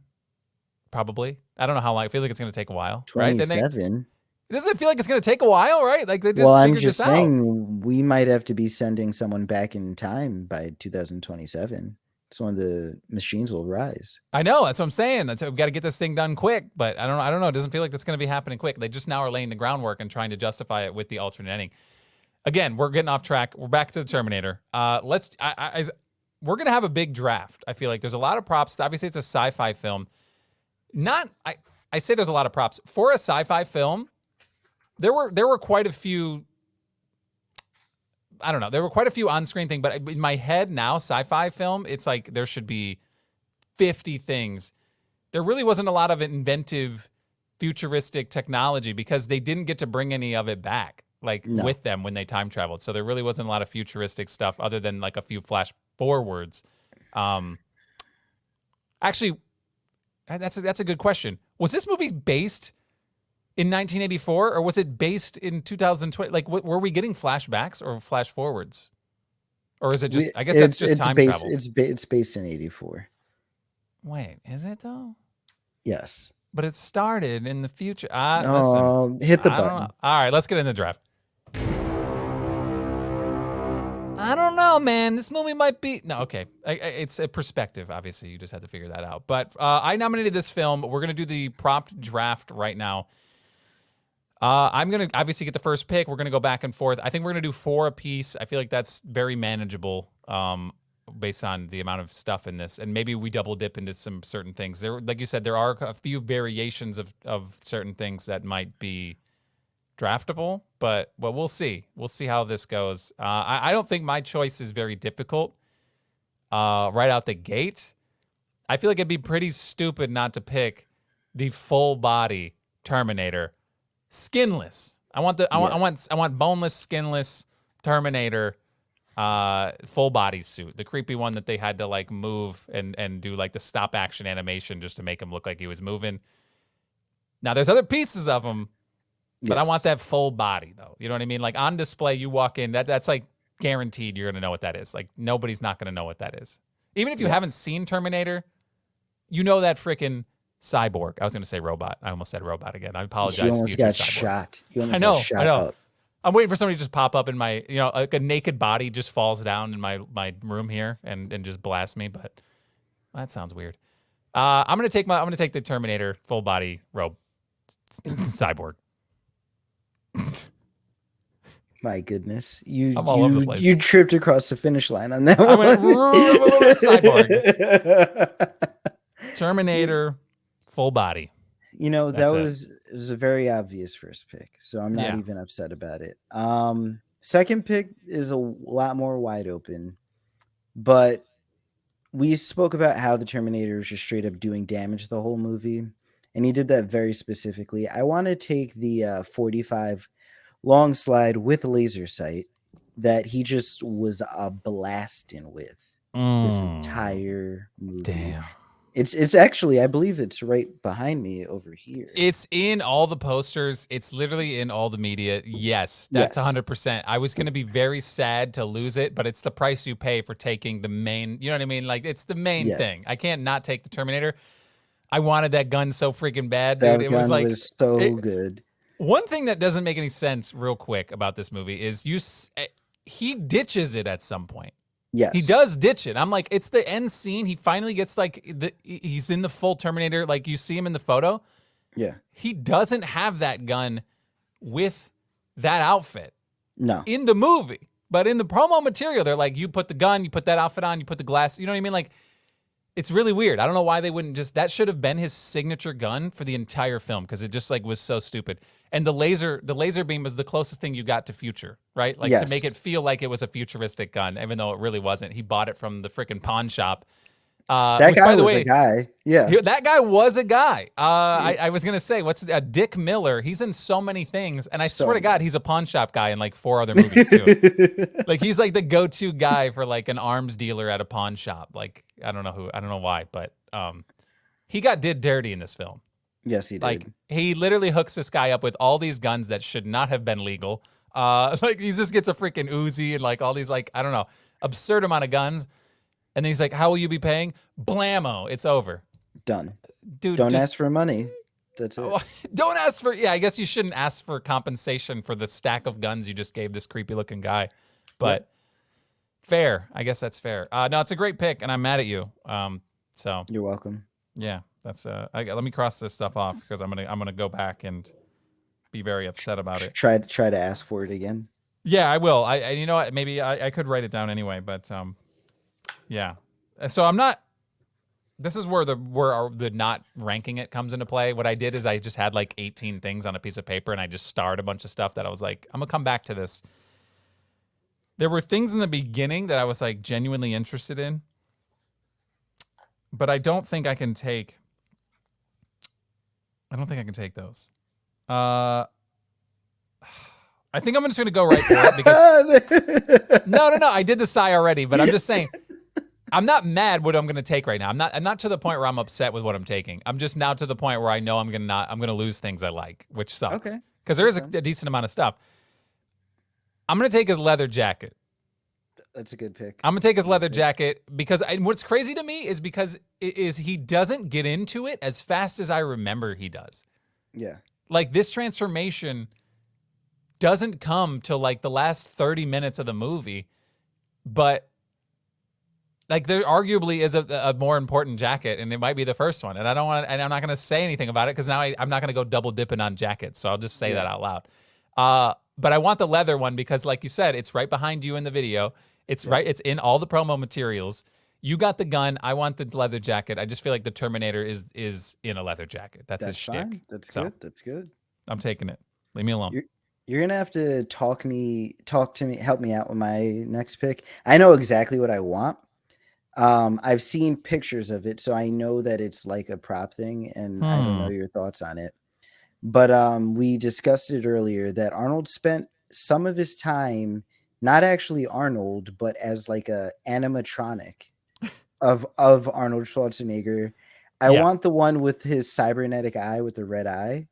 probably. I don't know how long. It feels like it's going to take a while, right? Then they 27. doesn't it feel like it's going to take a while, right? Like they Well, just I'm figured just this out. saying we might have to be sending someone back in time by 2027. It's when the machines will rise. I know, that's what I'm saying. That's we've got to get this thing done quick. But I don't know. It doesn't feel like that's going to be happening quick. They just now are laying the groundwork and trying to justify it with the alternate ending. Again, we're getting off track. We're back to the Terminator. We're gonna have a big draft. I feel like there's a lot of props. Obviously, it's a sci-fi film. I say there's a lot of props for a sci-fi film. There were quite a few. I don't know. There were quite a few on-screen things, but in my head now, sci-fi film, it's like there should be 50 things. There really wasn't a lot of inventive, futuristic technology because they didn't get to bring any of it back, like No. with them when they time traveled. So there really wasn't a lot of futuristic stuff other than like a few flash forwards. Actually, that's a good question. Was this movie based in 1984, or was it based in 2020? Like, were we getting flashbacks or flash forwards, or is it just? I guess that's just time travel. It's based in 84. Wait, is it though? Yes. But it started in the future. Listen, Oh, hit the I don't know. button. All right, let's get in the draft. I don't know, man. This movie might be okay. It's a perspective. Obviously, you just have to figure that out. But I nominated this film. We're gonna do the prop draft right now. I'm gonna obviously get the first pick. We're gonna go back and forth. I think we're gonna do 4 apiece. I feel like that's very manageable, based on the amount of stuff in this, and maybe we double dip into some certain things. There, like you said, there are a few variations of certain things that might be draftable, but we'll see. We'll see how this goes. I don't think my choice is very difficult. Right out the gate, I feel like it'd be pretty stupid not to pick the full body Terminator. Skinless. I want boneless, skinless Terminator, full body suit. The creepy one that they had to like move and do like the stop action animation just to make him look like he was moving. Now there's other pieces of him, but I want that full body though. You know what I mean? Like on display, you walk in, that's like guaranteed you're gonna know what that is. Like nobody's not gonna know what that is. Even if you haven't seen Terminator, you know that freaking cyborg. I was going to say robot. I almost said robot again. I apologize. You almost got shot. I know. Up. I'm waiting for somebody to just pop up in my, like a naked body just falls down in my room here and just blast me. But that sounds weird. I'm going to take the Terminator full body cyborg. My goodness, you I'm all over the place. You tripped across the finish line on that I one. went cyborg. Terminator full body. That was a very obvious first pick, so I'm not even upset about it. Second pick is a lot more wide open, but we spoke about how the Terminator is just straight up doing damage the whole movie, and he did that very specifically. I want to take the 45 long slide with laser sight that he just was blasting with this entire movie. Damn. It's actually, I believe it's right behind me over here. It's in all the posters. It's literally in all the media. Yes, that's Yes. 100%. I was going to be very sad to lose it, but it's the price you pay for taking the main, you know what I mean? Like, it's the main Yes. thing. I can't not take the Terminator. I wanted that gun so freaking bad, dude. That It was gun like, was so good. one thing that doesn't make any sense real quick about this movie is he ditches it at some point. He Yes. does ditch it. I'm like, it's the end scene. He finally gets he's in the full Terminator. Like you see him in the photo. Yeah. He doesn't have that gun with that outfit No. in the movie. But in the promo material, they're like, you put the gun, you put that outfit on, you put the glass. You know what I mean? Like, it's really weird. I don't know why they wouldn't that should have been his signature gun for the entire film because it just like was so stupid. And the laser beam was the closest thing you got to future, right? Like to make it feel like it was a futuristic gun, even though it really wasn't. He bought it from the freaking pawn shop. That guy was a guy. Yeah. That guy was a guy. I was going to say, what's Dick Miller? He's in so many things. And I swear to God, he's a pawn shop guy in like 4 other movies too. Like he's like the go-to guy for like an arms dealer at a pawn shop. Like, I don't know why, but he did dirty in this film. Yes, he did. Like he literally hooks this guy up with all these guns that should not have been legal. Like he just gets a freaking Uzi and like all these like, I don't know, absurd amount of guns. And then he's like, how will you be paying? Blammo. It's over. Done. Dude, don't ask for money. That's it. Don't ask for, I guess you shouldn't ask for compensation for the stack of guns you just gave this creepy looking guy. But fair. I guess that's fair. No, it's a great pick and I'm mad at you. So you're welcome. Yeah, that's let me cross this stuff off because I'm gonna go back and be very upset about it. Try to ask for it again. Yeah, I will. I you know what? Maybe I could write it down anyway, but yeah. So I'm not. This is where the not ranking it comes into play. What I did is I just had like 18 things on a piece of paper and I just starred a bunch of stuff that I was like, I'm gonna come back to this. There were things in the beginning that I was like genuinely interested in, but I don't think I can take. I don't think I can take those. I think I'm just going to go right for it because no. I did the sigh already, but I'm just saying I'm not mad what I'm going to take right now. I'm not to the point where I'm upset with what I'm taking. I'm just now to the point where I know I'm going to lose things I like, which sucks. Okay. Because there is a decent amount of stuff. I'm going to take his leather jacket. That's a good pick. I'm going to take his leather jacket because what's crazy to me is because he doesn't get into it as fast as I remember he does. Yeah. Like this transformation doesn't come till like the last 30 minutes of the movie, but like there arguably is a more important jacket and it might be the first one. And I'm not going to say anything about it because now I'm not going to go double dipping on jackets. So I'll just say that out loud. But I want the leather one because like you said, it's right behind you in the video. It's right. It's in all the promo materials. You got the gun. I want the leather jacket. I just feel like the Terminator is in a leather jacket. That's his shtick. That's good. That's good. I'm taking it. Leave me alone. You're gonna have to talk to me, help me out with my next pick. I know exactly what I want. I've seen pictures of it, so I know that it's like a prop thing, and I don't know your thoughts on it. But we discussed it earlier that Arnold spent some of his time, not actually Arnold, but as like a animatronic of Arnold Schwarzenegger. I want the one with his cybernetic eye with the red eye,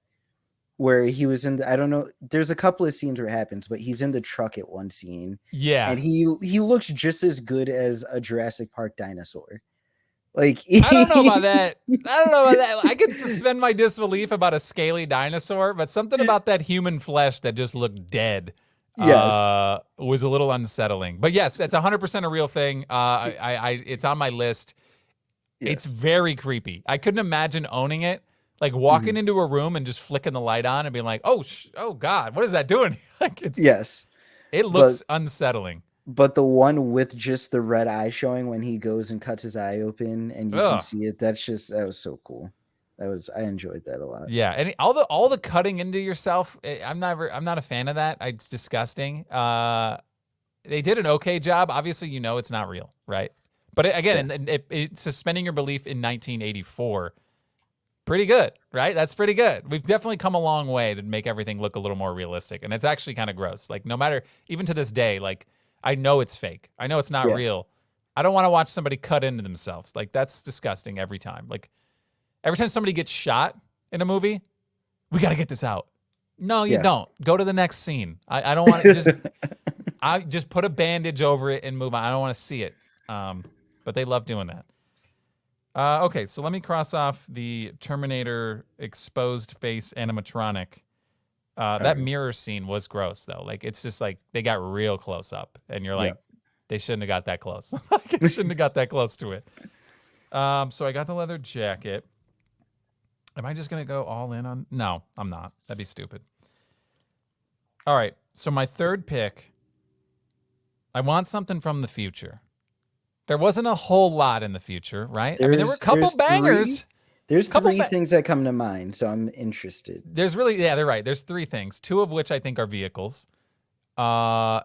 where he was in I don't know, there's a couple of scenes where it happens, but he's in the truck at one scene. Yeah. And he looks just as good as a Jurassic Park dinosaur. Like I don't know about that. I could suspend my disbelief about a scaly dinosaur, but something about that human flesh that just looked dead was a little unsettling. But yes, it's 100% a real thing. It's on my list. Yes. It's very creepy. I couldn't imagine owning it. Like walking into a room and just flicking the light on and being like, "Oh God, what is that doing?" Like it looks unsettling. But the one with just the red eye showing when he goes and cuts his eye open and you can see it, that was so cool. I enjoyed that a lot. Yeah, and all the cutting into yourself, I'm not a fan of that. It's disgusting. They did an okay job. Obviously, it's not real, right? But it's suspending your belief in 1984. Pretty good, right? That's pretty good. We've definitely come a long way to make everything look a little more realistic. And it's actually kind of gross. Like no matter, even to this day, like I know it's fake. I know it's not real. I don't want to watch somebody cut into themselves. Like, that's disgusting every time. Like, every time somebody gets shot in a movie, we got to get this out. No, you don't. Go to the next scene. I don't want to I just put a bandage over it and move on. I don't want to see it. But they love doing that. Okay, so let me cross off the Terminator exposed face animatronic. That mirror scene was gross, though. Like, it's just like they got real close up, and you're like, they shouldn't have got that close. They shouldn't have got that close to it. So I got the leather jacket. Am I just going to go all in on? No, I'm not. That'd be stupid. All right, so my third pick, I want something from the future. There wasn't a whole lot in the future, right? There were a couple bangers. There's three things that come to mind, so I'm interested. There's really, they're right. There's three things, two of which I think are vehicles. I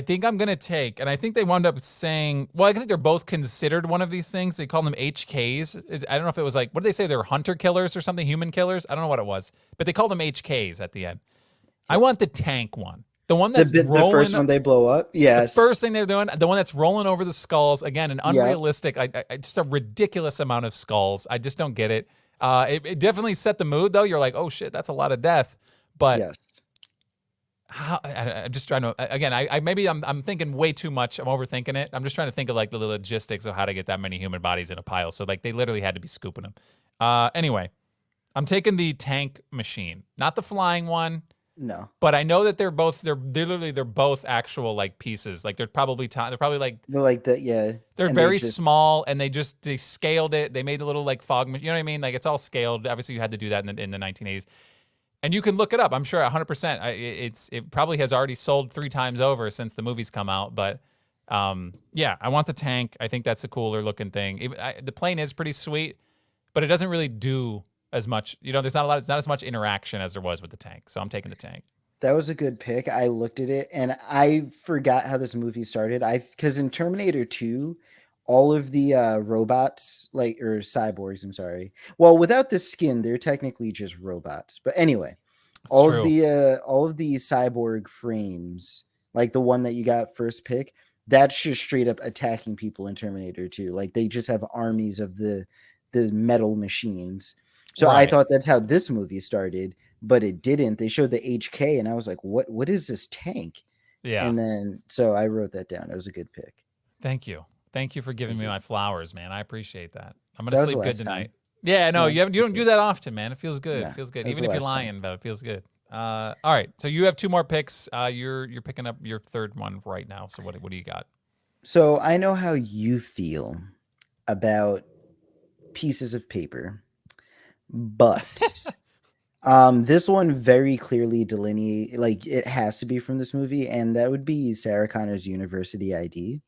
think I'm going to take, and I think they wound up saying, well, I think they're both considered one of these things. They call them HKs. I don't know if it was like, what did they say? They were hunter killers or something, human killers? I don't know what it was, but they called them HKs at the end. I want the tank one. The one that's the first one they blow up. Yes. The first thing they're doing, the one that's rolling over the skulls. Again, an unrealistic, just a ridiculous amount of skulls. I just don't get it. It definitely set the mood, though. You're like, oh shit, that's a lot of death. But I'm just trying to. Again, I'm thinking way too much. I'm overthinking it. I'm just trying to think of like the logistics of how to get that many human bodies in a pile. So like they literally had to be scooping them. Anyway, I'm taking the tank machine, not the flying one. No, but I know that they're both actual like pieces. Like they're probably like that. They're very small, and they scaled it. They made a little like fog. You know what I mean? Like it's all scaled. Obviously, you had to do that in the 1980s, and you can look it up. I'm sure 100%. It probably has already sold 3 times over since the movie's come out. But yeah, I want the tank. I think that's a cooler looking thing. The plane is pretty sweet, but it doesn't really do as much, there's not as much interaction as there was with the tank. So I'm taking the tank. That was a good pick. I looked at it and I forgot how this movie started. Because in Terminator 2, all of the robots, or cyborgs, I'm sorry. Well, without the skin, they're technically just robots. But anyway, all of the cyborg frames, like the one that you got first pick, that's just straight up attacking people in Terminator 2. Like they just have armies of the metal machines. So I thought that's how this movie started, but it didn't. They showed the HK, and I was like, "What is this tank?" Yeah. And then so I wrote that down. It was a good pick. Thank you for giving me my flowers, man. I appreciate that. I'm gonna sleep good tonight. Yeah, no, you don't do that often, man. It feels good. Yeah, it feels good, even if you're lying, but it feels good. All right, so you have 2 more picks. You're picking up your third one right now. So what do you got? So I know how you feel about pieces of paper. But this one very clearly delineate, like it has to be from this movie, and that would be Sarah Connor's university ID.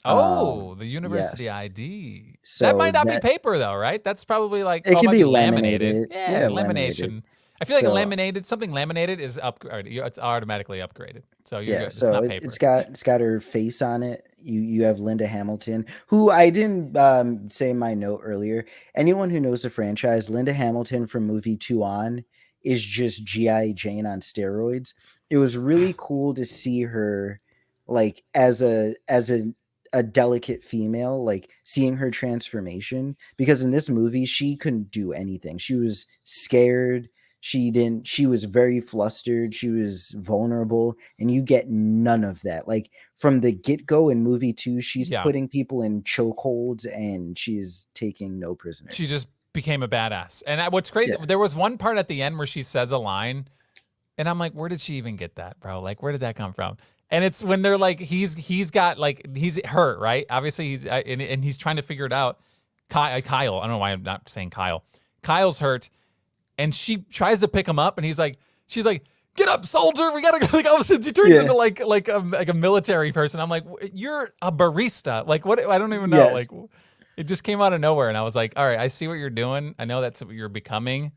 Oh, the university ID. So that might not be paper though, right? That's probably like it can be laminated. Yeah, lamination. I feel like something laminated is it's automatically upgraded. So you're good. So it's not paper. It's got her face on it. You have Linda Hamilton, who I didn't say in my note earlier. Anyone who knows the franchise, Linda Hamilton from movie 2 on is just G.I. Jane on steroids. It was really cool to see her like as a delicate female, like seeing her transformation, because in this movie she couldn't do anything. She was scared. She was very flustered. She was vulnerable, and you get none of that. Like from the get-go in movie 2, she's putting people in chokeholds and she's taking no prisoners. She just became a badass. And what's crazy, there was one part at the end where she says a line, and I'm like, where did she even get that, bro? Like, where did that come from? And it's when they're like, he's hurt, right? Obviously, he's trying to figure it out. Kyle, I don't know why I'm not saying Kyle. Kyle's hurt. And she tries to pick him up, and she's like, "Get up, soldier! We gotta go!" Like, all of a sudden, she turns into like a military person. I'm like, "You're a barista!" Like, what? I don't even know. Yes. Like, it just came out of nowhere, and I was like, "All right, I see what you're doing. I know that's what you're becoming."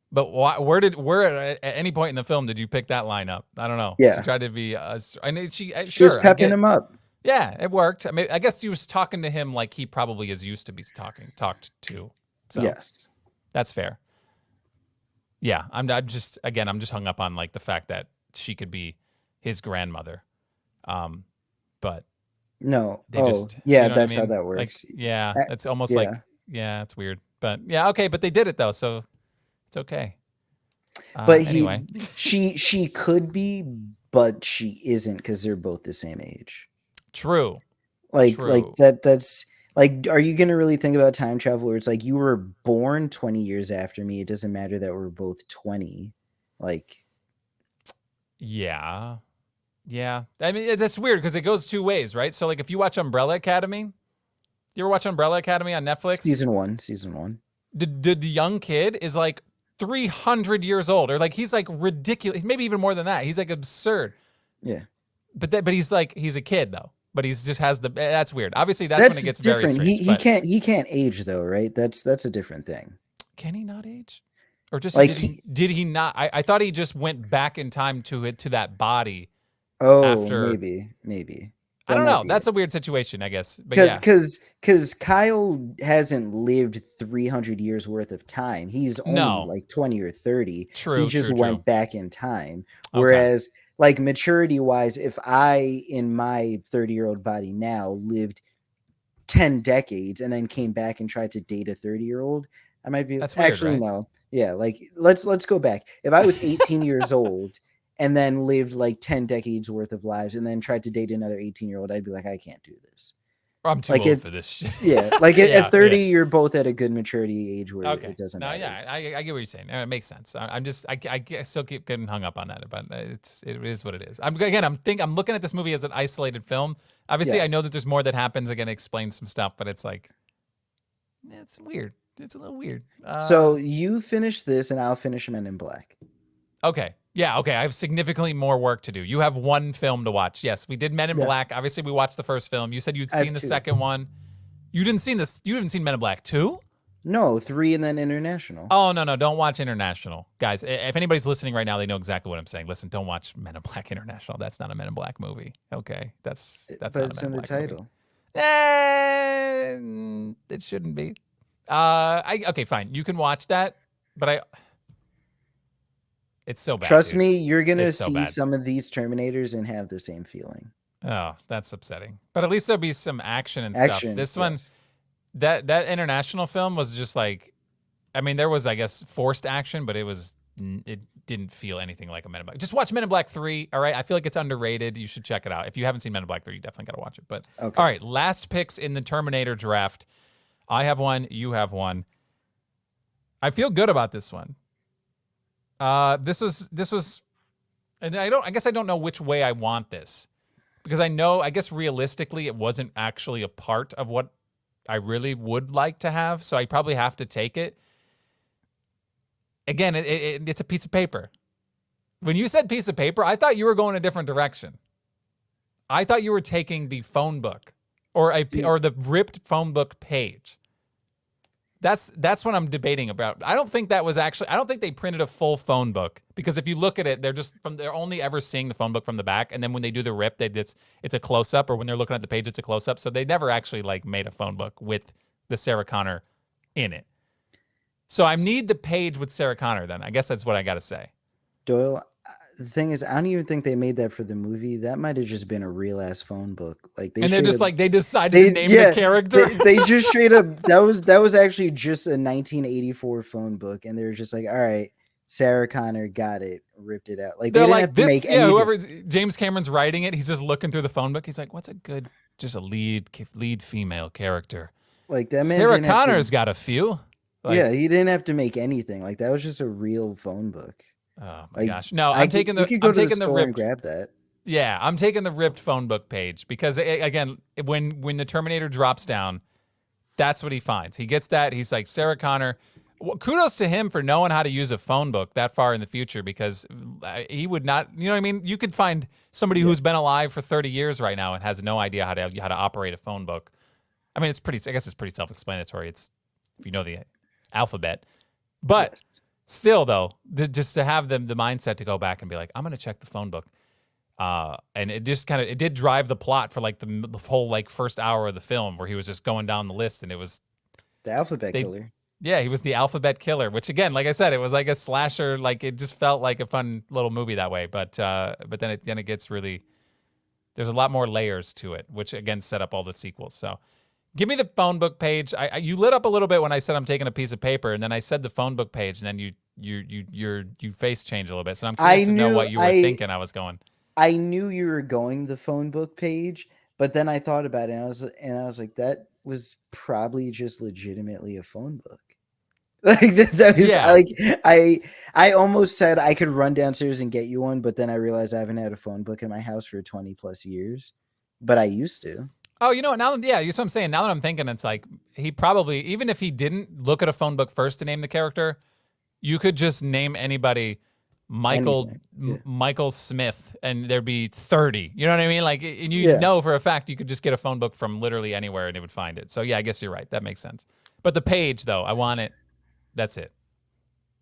But where at any point in the film did you pick that line up? I don't know. Yeah, she tried to be. She was pepping him up. Yeah, it worked. I mean, I guess she was talking to him like he probably is used to be talked to. So yes, that's fair. Yeah, I'm just hung up on like the fact that she could be his grandmother. But No. They Oh, just, you yeah, know what I that's how mean? that Like, works. yeah, it's almost Yeah. like, yeah, it's weird. But yeah, okay, but they did it though, so it's okay. But Anyway, she could be, but she isn't because they're both the same age. true, Like true. that's like, are you gonna really think about time travel where it's like you were born 20 years after me? It doesn't matter that we're both 20. Like, Yeah, yeah. I mean, that's weird because it goes two ways, right? So like, if you watch Umbrella Academy, you ever watch Umbrella Academy on Netflix? season 1. The young kid is like 300 years old, or like he's like ridiculous. Maybe even more than that. He's like absurd. Yeah. But he's like, he's a kid though. But he's just has the, that's weird. Obviously, that's when it That's gets very different. strange. He But can't age though, right? That's a different thing. can he not age? Or just Like did he not? I thought he just went back in time to that body oh, after. maybe. I That don't might know. be That's it. a weird situation, I guess. But Cause yeah, cause cause Kyle hasn't lived 300 years worth of time. He's only no, like 20 or 30. He true, just true, true. went back in time. Okay, Whereas like maturity wise, if I in my 30-year-old body now lived 10 decades and then came back and tried to date a 30-year-old, I might be that's weird, actually right? no. Yeah, like let's go back. If I was 18 years old and then lived like 10 decades worth of lives and then tried to date another 18-year-old, I'd be like, I can't do this. I'm too Like old it for this shit. yeah, like at Yeah, 30, yeah. you're both at a good maturity age where Okay. it doesn't No, matter. yeah, I get what you're saying. It makes sense. I'm just, I still keep getting hung up on that, but it is what it is. I'm looking at this movie as an isolated film. Obviously, I know Yes. that there's more that happens. Again, explain some stuff, but it's like, it's weird. It's a little weird. So you finish this and I'll finish Men in Black. Okay. Yeah, okay. I have significantly more work to do. You have one film to watch. Yes, we did Men in Yeah, Black. Obviously, we watched the first film. You said you'd I have seen the two. second one. You haven't seen Men in Black 2? No, three and then international. Oh, no, no. Don't watch International. Guys, if anybody's listening right now, they know exactly what I'm saying. Listen, don't watch Men in Black International. That's not a Men in Black movie. Okay. That's But not a it's Men in in the Black movie. title. It shouldn't be. Okay, fine. You can watch that, but it's so bad, Trust dude. me, you're gonna It's so see bad. some of these Terminators and have the same feeling. Oh, that's upsetting. But at least there'll be some action and stuff. Action, This one, yes. that international film was just like, I mean, there was, I guess, forced action, but it didn't feel anything like a Men in Black. Just watch Men in Black 3, all right? I feel like it's underrated. You should check it out. If you haven't seen Men in Black 3, you definitely got to watch it. But Okay. all right, last picks in the Terminator draft. I have one, you have one. I feel good about this one. This was and I guess I don't know which way I want this. Because I guess realistically it wasn't actually a part of what I really would like to have, so I probably have to take it. Again, it's a piece of paper. When you said piece of paper, I thought you were going a different direction. I thought you were taking the phone book or the ripped phone book page. That's what I'm debating about. I don't think they printed a full phone book, because if you look at it, they're only ever seeing the phone book from the back, and then when they do the rip, it's a close up, or when they're looking at the page, it's a close up. So they never actually like made a phone book with the Sarah Connor in it. So I need the page with Sarah Connor. Then I guess that's what I got to say. Doyle, the thing is, I don't even think they made that for the movie. That might have just been a real ass phone book. Like And they're just like, they decided to name the character. They just straight up, that was actually just a 1984 phone book, and they were just like, all right, Sarah Connor got it, ripped it out. Like They're they didn't like, have to make yeah, anything. whoever James Cameron's writing it, he's just looking through the phone book. He's like, what's a good, just a lead female character? Like that man. Sarah Connor's got a few. Like, yeah, he didn't have to make anything. Like that was just a real phone book. Oh my Like, gosh! No, you could go to the store and grab that. Yeah, I'm taking the ripped phone book page, because again, when the Terminator drops down, that's what he finds. He gets that. He's like, Sarah Connor. Well, kudos to him for knowing how to use a phone book that far in the future, because he would not. You know what I mean? You could find somebody who's been alive for 30 years right now and has no idea how to operate a phone book. I mean, I guess it's pretty self-explanatory. It's, if you know the alphabet, but. Yes. Still, though, just to have the mindset to go back and be like, I'm going to check the phone book. And it just it did drive the plot for like the whole like first hour of the film, where he was just going down the list, and it was the alphabet killer. Yeah, he was the alphabet killer, which again, like I said, it was like a slasher. Like it just felt like a fun little movie that way. But then it gets really, There's a lot more layers to it, which again set up all the sequels. So give me the phone book page. You lit up a little bit when I said I'm taking a piece of paper, and then I said the phone book page, and then you face changed a little bit. So I'm curious to know what you were thinking I was going. I knew you were going the phone book page, but then I thought about it, and I was like, that was probably just legitimately a phone book. Like that was like I almost said I could run downstairs and get you one, but then I realized I haven't had a phone book in my house for 20 plus years, but I used to. Oh, you know what? Now, yeah, that's what I'm saying. Now that I'm thinking, it's like he probably, even if he didn't look at a phone book first to name the character, you could just name anybody Michael Smith, and there'd be 30. You know what I mean? Like, and you know for a fact you could just get a phone book from literally anywhere and it would find it. So yeah, I guess you're right. That makes sense. But the page, though, I want it. That's it.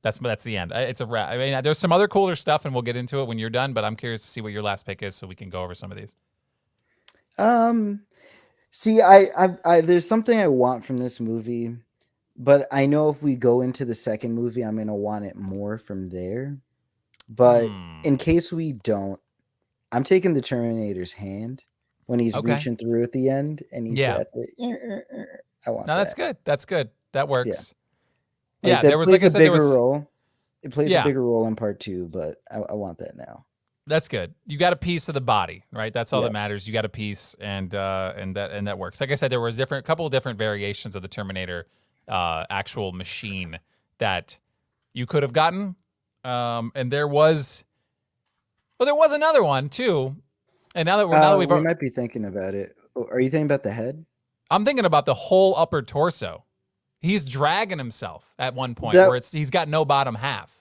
That's the end. It's a wrap. I mean, there's some other cooler stuff, and we'll get into it when you're done. But I'm curious to see what your last pick is, so we can go over some of these. See, I there's something I want from this movie, but I know if we go into the second movie, I'm gonna want it more from there. But in case we don't, I'm taking the Terminator's hand when he's reaching through at the end, and he's got the. I want. No, that's good. That's good. That works. Yeah, there was, like I said, there was a bigger role. It plays a bigger role in part 2, but I want that now. That's good. You got a piece of the body, right? That's all that matters. You got a piece, and that works. Like I said, there was a couple of different variations of the Terminator actual machine that you could have gotten, and there was another one too. And now that we might be thinking about it. Are you thinking about the head? I'm thinking about the whole upper torso. He's dragging himself at one point where he's got no bottom half.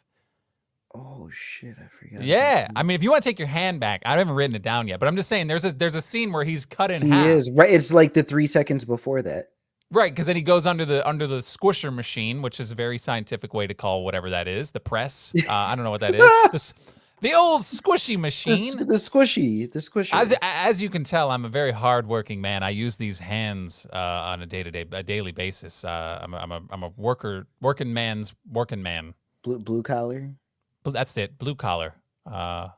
Oh shit, I forgot. Yeah, I mean, if you want to take your hand back, I haven't written it down yet, but I'm just saying there's a scene where he's cut in half. He is right. It's like the 3 seconds before that. Right, because then he goes under the squisher machine, which is a very scientific way to call whatever that is, the press. I don't know what that is. The old squishy machine. The squishy. As you can tell, I'm a very hardworking man. I use these hands on a daily basis. I'm a working man. Blue collar. That's it. Blue collar. I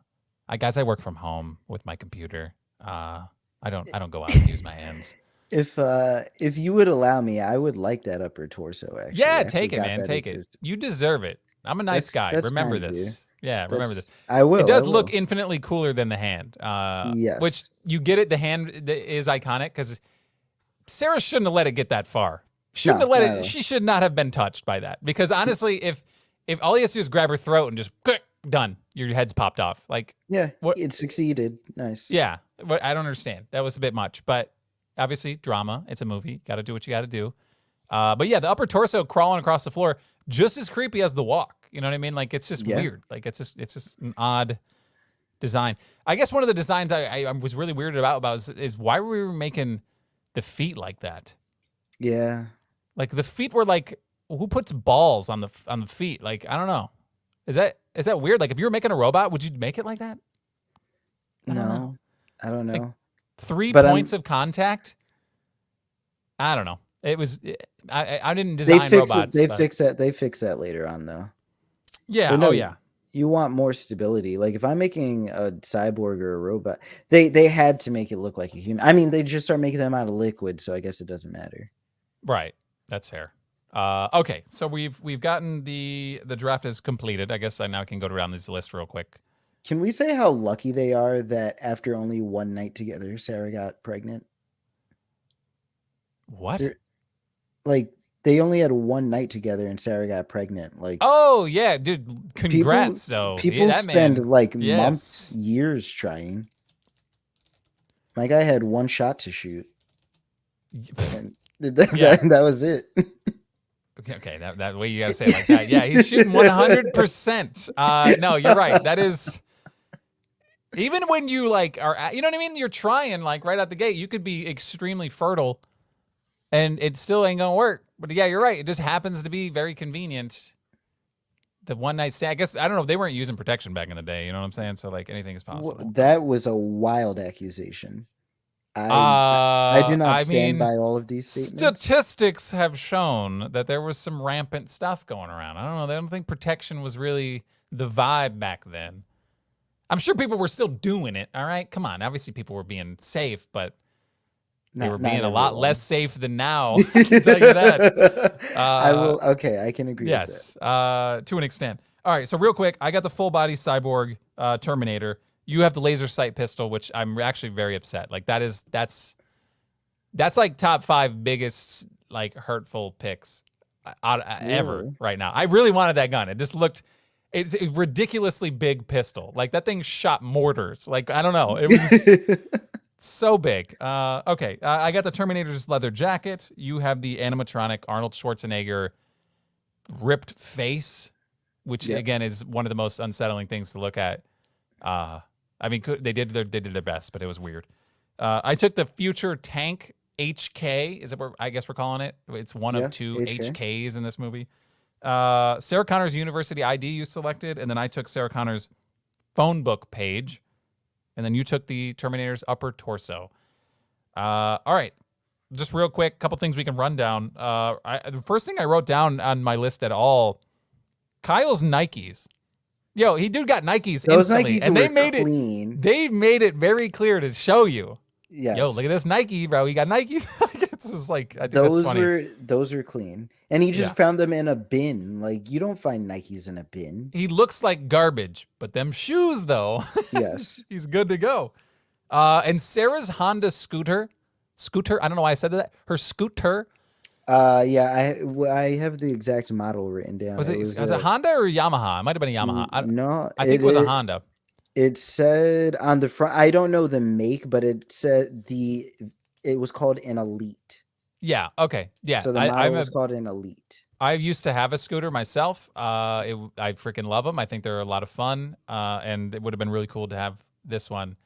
work from home with my computer. I don't go out and use my hands. If you would allow me, I would like that upper torso. Actually, yeah, take it, man. Take it. You deserve it. I'm a nice guy. Remember this. Yeah, remember this. I will. It does look infinitely cooler than the hand. Yes. Which you get it. The hand is iconic because Sarah shouldn't have let it get that far. She should not have been touched by that. Because honestly, if all he has to do is grab her throat and just done, your head's popped off. Like it succeeded. Nice. Yeah, but I don't understand. That was a bit much. But obviously, drama. It's a movie. Got to do what you got to do. But yeah, the upper torso crawling across the floor, just as creepy as the walk. You know what I mean? Like, it's just weird. Like, it's just an odd design. I guess one of the designs I was really weirded about is why were we making the feet like that? Yeah. Like, the feet were like, who puts balls on the feet? Like, I don't know. Is that weird? Like, if you were making a robot, would you make it like that? I don't know. Like, 3 points of contact? I don't know. It was I didn't design robots. They fix that later on though. Yeah. No, yeah. You want more stability. Like if I'm making a cyborg or a robot, they had to make it look like a human. I mean, they just start making them out of liquid, so I guess it doesn't matter. Right. That's fair. Okay, so we've gotten the draft is completed. I guess I now can go around this list real quick. Can we say how lucky they are that after only one night together, Sarah got pregnant? What? They only had one night together and Sarah got pregnant. Like, oh yeah, dude, congrats. People spend months, years trying. My guy had one shot to shoot. And that was it. Okay, that way you gotta say it like that. Yeah, he's shooting 100%. No, you're right. That is, even when you are, you know what I mean? You're trying right out the gate. You could be extremely fertile, and it still ain't gonna work. But yeah, you're right. It just happens to be very convenient. The one night stand. I guess I don't know. They weren't using protection back in the day. You know what I'm saying? So anything is possible. Well, that was a wild accusation. I do not stand by all of these statements. Statistics have shown that there was some rampant stuff going around. I don't know. I don't think protection was really the vibe back then. I'm sure people were still doing it. All right, come on. Obviously, people were being safe, but they were being Not a lot everyone. less safe than now. I can tell you that. I will. Okay, I can agree with that. Yes, to an extent. All right, so real quick, I got the full body cyborg Terminator. You have the laser sight pistol, which I'm actually very upset. Like that's like top 5 biggest like hurtful picks ever Really? right now. I really wanted that gun. It just looked it's a ridiculously big pistol. Like that thing shot mortars. Like I don't know. It was so big. Okay, I got the Terminator's leather jacket. You have the animatronic Arnold Schwarzenegger ripped face, which Yep. again is one of the most unsettling things to look at. I mean, they did their best, but it was weird. I took the future tank HK. Is it what I guess we're calling it? It's one of Yeah. 2 HK. HKs in this movie. Sarah Connor's university ID you selected, and then I took Sarah Connor's phone book page, and then you took the Terminator's upper torso. All right. Just real quick, couple things we can run down. The first thing I wrote down on my list at all, Kyle's Nikes. Yo, he got Nikes Those instantly, Nikes and were clean. they made it very clear to show you. Yes. Yo, look at this Nike, bro. He got Nikes. It's just like I think that's funny. Those were clean, and he just found them in a bin. Like you don't find Nikes in a bin. He looks like garbage, but them shoes though. Yes, he's good to go. And Sarah's Honda scooter. I don't know why I said that. Her scooter. Yeah, I have the exact model written down. Was it Honda or Yamaha? It might have been a Yamaha. I think it was a Honda. It said on the front. I don't know the make, but it said it was called an Elite. Yeah. Okay. Yeah. So the model was called an Elite. I used to have a scooter myself. I freaking love them. I think they're a lot of fun. And it would have been really cool to have this one.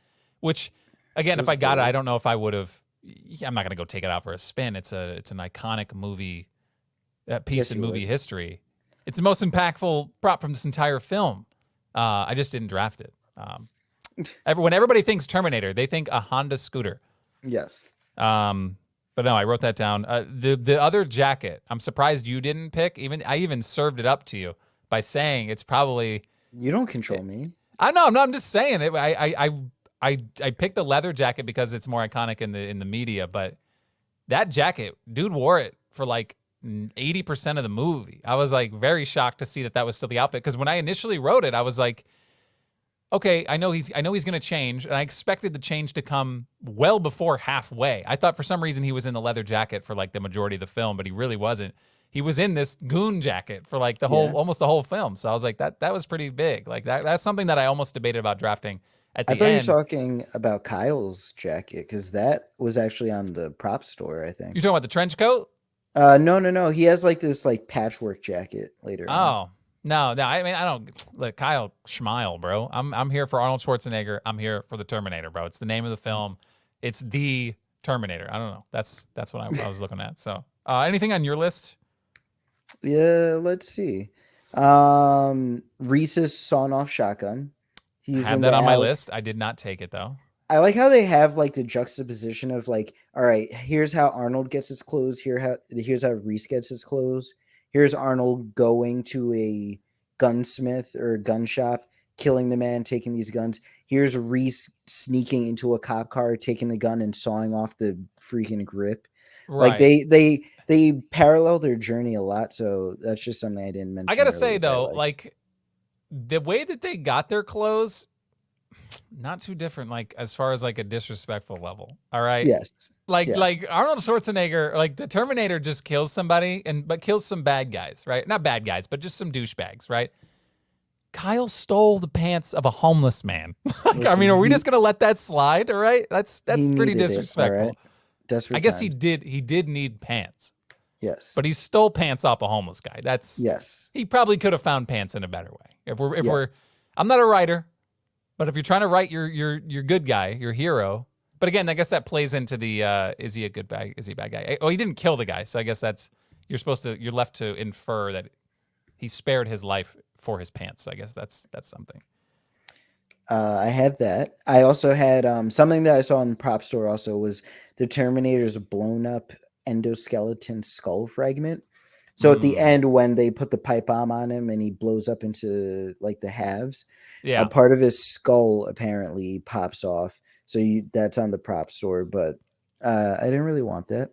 Which, again, if I got it, I don't know if I would have. I'm not gonna go take it out for a spin. It's an iconic movie piece in movie history. It's the most impactful prop from this entire film. I just didn't draft it. When everybody thinks Terminator, they think a Honda scooter. Yes. But no, I wrote that down. The other jacket, I'm surprised you didn't pick. I even served it up to you by saying it's probably. You don't control me. I know. I'm just saying it. I picked the leather jacket because it's more iconic in the media, but that jacket, dude wore it for like 80% of the movie. I was like very shocked to see that was still the outfit, because when I initially wrote it, I was like, okay, I know he's going to change, and I expected the change to come well before halfway. I thought for some reason he was in the leather jacket for like the majority of the film, but he really wasn't. He was in this goon jacket for like almost the whole film. So I was like, that was pretty big. Like that's something that I almost debated about drafting at the end. I thought you were talking about Kyle's jacket, because that was actually on the prop store, I think. You're talking about the trench coat? No. He has like this like patchwork jacket later on. No. I mean, I don't let Kyle Schmeil, bro. I'm here for Arnold Schwarzenegger. I'm here for the Terminator, bro. It's the name of the film. It's the Terminator. I don't know. That's what I was looking at. So, anything on your list? Yeah, let's see. Reese's sawn-off shotgun. I have that on my list. I did not take it though. I like how they have like the juxtaposition of like, all right, here's how Arnold gets his clothes. Here's how Reese gets his clothes. Here's Arnold going to a gunsmith or a gun shop, killing the man, taking these guns. Here's Reese sneaking into a cop car, taking the gun and sawing off the freaking grip. Right. Like they parallel their journey a lot. So that's just something I didn't mention. I gotta say though, like the way that they got their clothes, not too different, like as far as like a disrespectful level. All right. Yes. Like Arnold Schwarzenegger, like the Terminator just kills somebody but kills some bad guys, right? Not bad guys, but just some douchebags, right? Kyle stole the pants of a homeless man. Listen, I mean, are we just gonna let that slide? All right. That's pretty disrespectful. I guess he did need pants. Yes. But he stole pants off a homeless guy. He probably could have found pants in a better way. If we're I'm not a writer, but if you're trying to write your good guy, your hero, but again, I guess that plays into the is he a good guy? Is he a bad guy? Oh, he didn't kill the guy, so I guess you're left to infer that he spared his life for his pants. So I guess that's something. I had that. I also had something that I saw in the prop store also was the Terminator's blown up endoskeleton skull fragment. So at the end, when they put the pipe bomb on him and he blows up into like the halves, a part of his skull apparently pops off. So that's on the prop store, but I didn't really want that.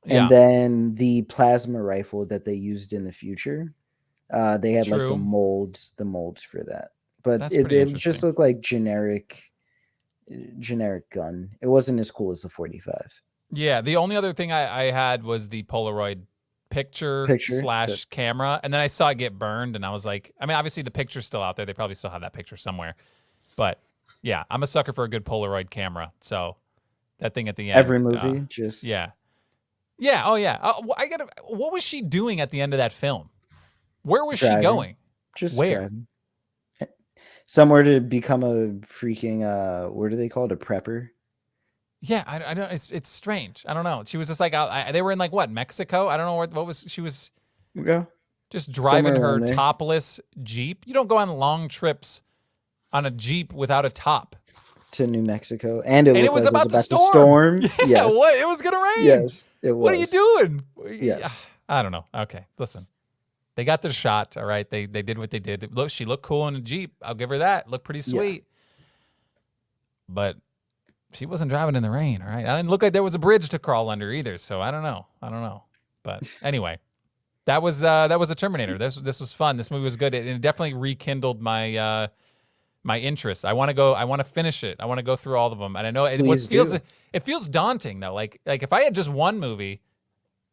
And then the plasma rifle that they used in the future, they had like the molds for that. But it just looked like generic gun. It wasn't as cool as the 45. Yeah, the only other thing I had was the Polaroid picture / camera, and then I saw it get burned, and I was like, I mean, obviously the picture's still out there. They probably still have that picture somewhere. But yeah, I'm a sucker for a good Polaroid camera. So that thing at the end. Every movie, just yeah. Oh yeah. What was she doing at the end of that film? Where was she going? Just driving. Somewhere to become a freaking what do they call it? A prepper? Yeah, I don't. It's strange. I don't know. She was just like out. They were in like what, Mexico? I don't know what was. She was just driving her topless Jeep. You don't go on long trips on a Jeep without a top. To New Mexico, and it was about to storm. Yeah, yes. What? It was gonna rain. Yes, it was. What are you doing? Yes. I don't know. Okay, listen. They got their shot. All right. They did what they did. Look, she looked cool in a Jeep. I'll give her that. Looked pretty sweet. Yeah. But she wasn't driving in the rain, all right? I didn't look like there was a bridge to crawl under either, so I don't know. But anyway, that was a Terminator. This was fun. This movie was good. It definitely rekindled my my interest. I want to finish it. I want to go through all of them. And I know it feels daunting though. Like if I had just one movie,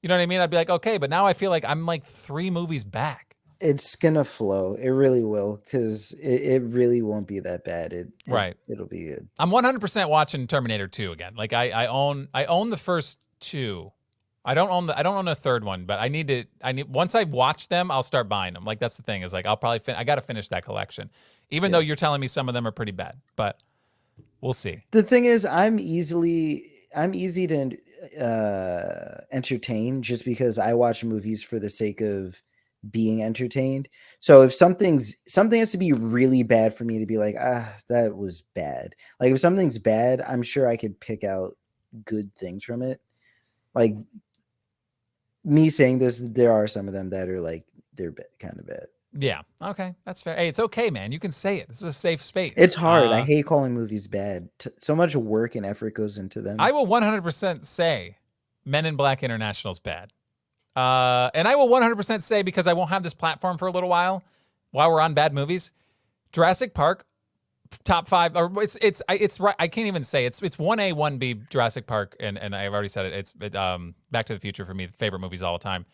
you know what I mean? I'd be like, okay, but now I feel like I'm like 3 movies back. It's gonna flow. It really will, because it really won't be that bad. It'll be good. I'm 100% watching Terminator 2 again. Like I own the first 2. I don't own a third one, but I need once I watch them, I'll start buying them. Like that's the thing, is like I'll probably I got to finish that collection. Even though you're telling me some of them are pretty bad, but we'll see. The thing is, I'm easy to entertain, just because I watch movies for the sake of being entertained. So if something has to be really bad for me to be like, that was bad. Like if something's bad, I'm sure I could pick out good things from it. Like me saying this, there are some of them that are like, they're kind of bad. Yeah. Okay. That's fair. Hey, it's okay, man. You can say it. This is a safe space. It's hard. I hate calling movies bad. So much work and effort goes into them. I will 100% say Men in Black International is bad. And I will 100% say, because I won't have this platform for a little while we're on bad movies, Jurassic Park, top 5, or it's right. I can't even say it's 1A, 1B, Jurassic Park, and I've already said it. It's Back to the Future for me, favorite movies all the time.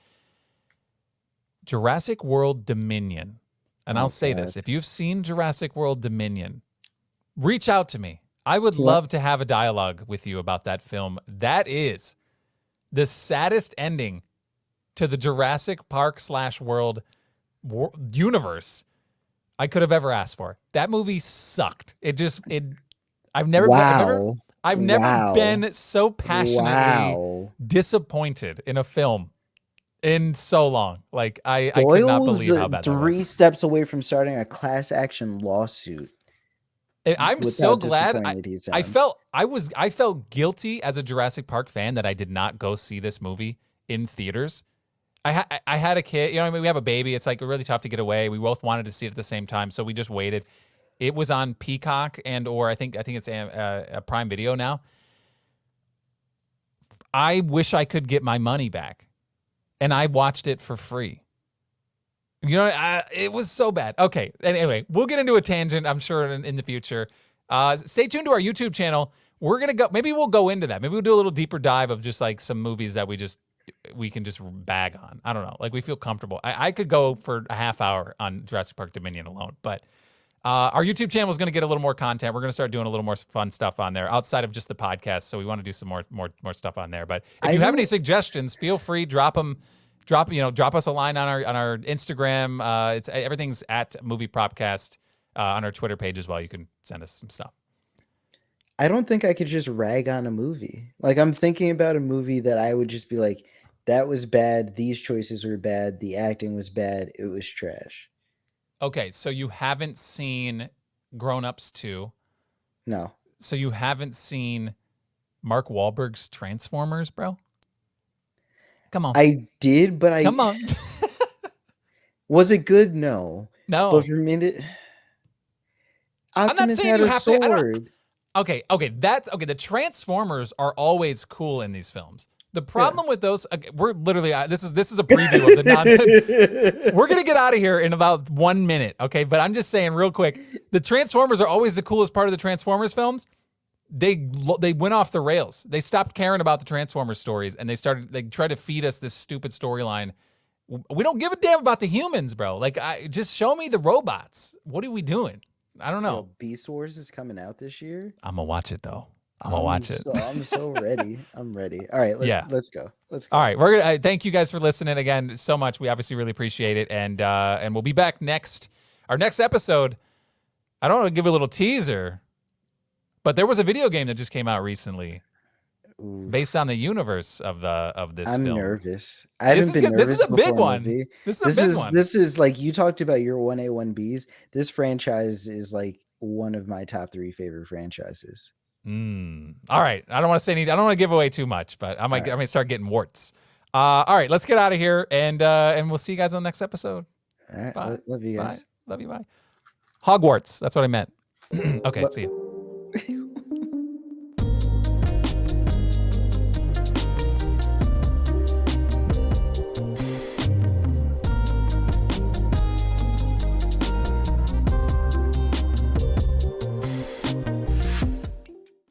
Jurassic World Dominion, and I'll say this: if you've seen Jurassic World Dominion, reach out to me. I would love to have a dialogue with you about that film. That is the saddest ending to the Jurassic Park / World universe I could have ever asked for. That movie sucked. I've never been so passionately disappointed in a film in so long. Like I could not believe how bad that was. 3 steps away from starting a class action lawsuit. I'm so glad. I felt guilty as a Jurassic Park fan that I did not go see this movie in theaters. I had a kid, you know, I mean, we have a baby. It's like really tough to get away. We both wanted to see it at the same time, so we just waited. It was on Peacock or I think it's a Prime Video now. I wish I could get my money back, and I watched it for free. You know, it was so bad. Okay, anyway, we'll get into a tangent, I'm sure, in the future. Stay tuned to our YouTube channel. We're gonna go. Maybe we'll go into that. Maybe we'll do a little deeper dive of just like some movies that we can just bag on. I don't know. Like we feel comfortable. I could go for a half hour on Jurassic Park Dominion alone, but our YouTube channel is going to get a little more content. We're going to start doing a little more fun stuff on there outside of just the podcast. So we want to do some more stuff on there. But if you have any suggestions, feel free, drop us a line on our Instagram. Everything's at Movie Propcast on our Twitter page as well. You can send us some stuff. I don't think I could just rag on a movie. Like I'm thinking about a movie that I would just be like, that was bad. These choices were bad. The acting was bad. It was trash. Okay, so you haven't seen Grown Ups 2. No. So you haven't seen Mark Wahlberg's Transformers, bro? Come on. I did, but Come on. Was it good? No. No. But for me, Optimus had a sword. Okay. The Transformers are always cool in these films. The problem with those, we're literally, this is a preview of the nonsense. We're going to get out of here in about 1 minute, okay? But I'm just saying real quick, the Transformers are always the coolest part of the Transformers films. They went off the rails. They stopped caring about the Transformers stories, and they tried to feed us this stupid storyline. We don't give a damn about the humans, bro. Like, just show me the robots. What are we doing? I don't know. Beast Wars is coming out this year. I'm gonna watch it though. I'm gonna watch it. I'm so ready. I'm ready. All right, let's go. All right, we're gonna thank you guys for listening again so much. We obviously really appreciate it, and we'll be back our next episode. I don't want to give a little teaser, but there was a video game that just came out recently. Ooh. Based on the universe of this film. I'm nervous. I haven't been nervous. This is a big one. This is like, you talked about your 1A 1Bs. This franchise is like one of my top 3 favorite franchises. All right. I don't want to give away too much, but I might start getting warts. All right, let's get out of here, and we'll see you guys on the next episode. All right. Bye. Love you guys. Bye. Love you. Bye. Hogwarts. That's what I meant. Okay. See you.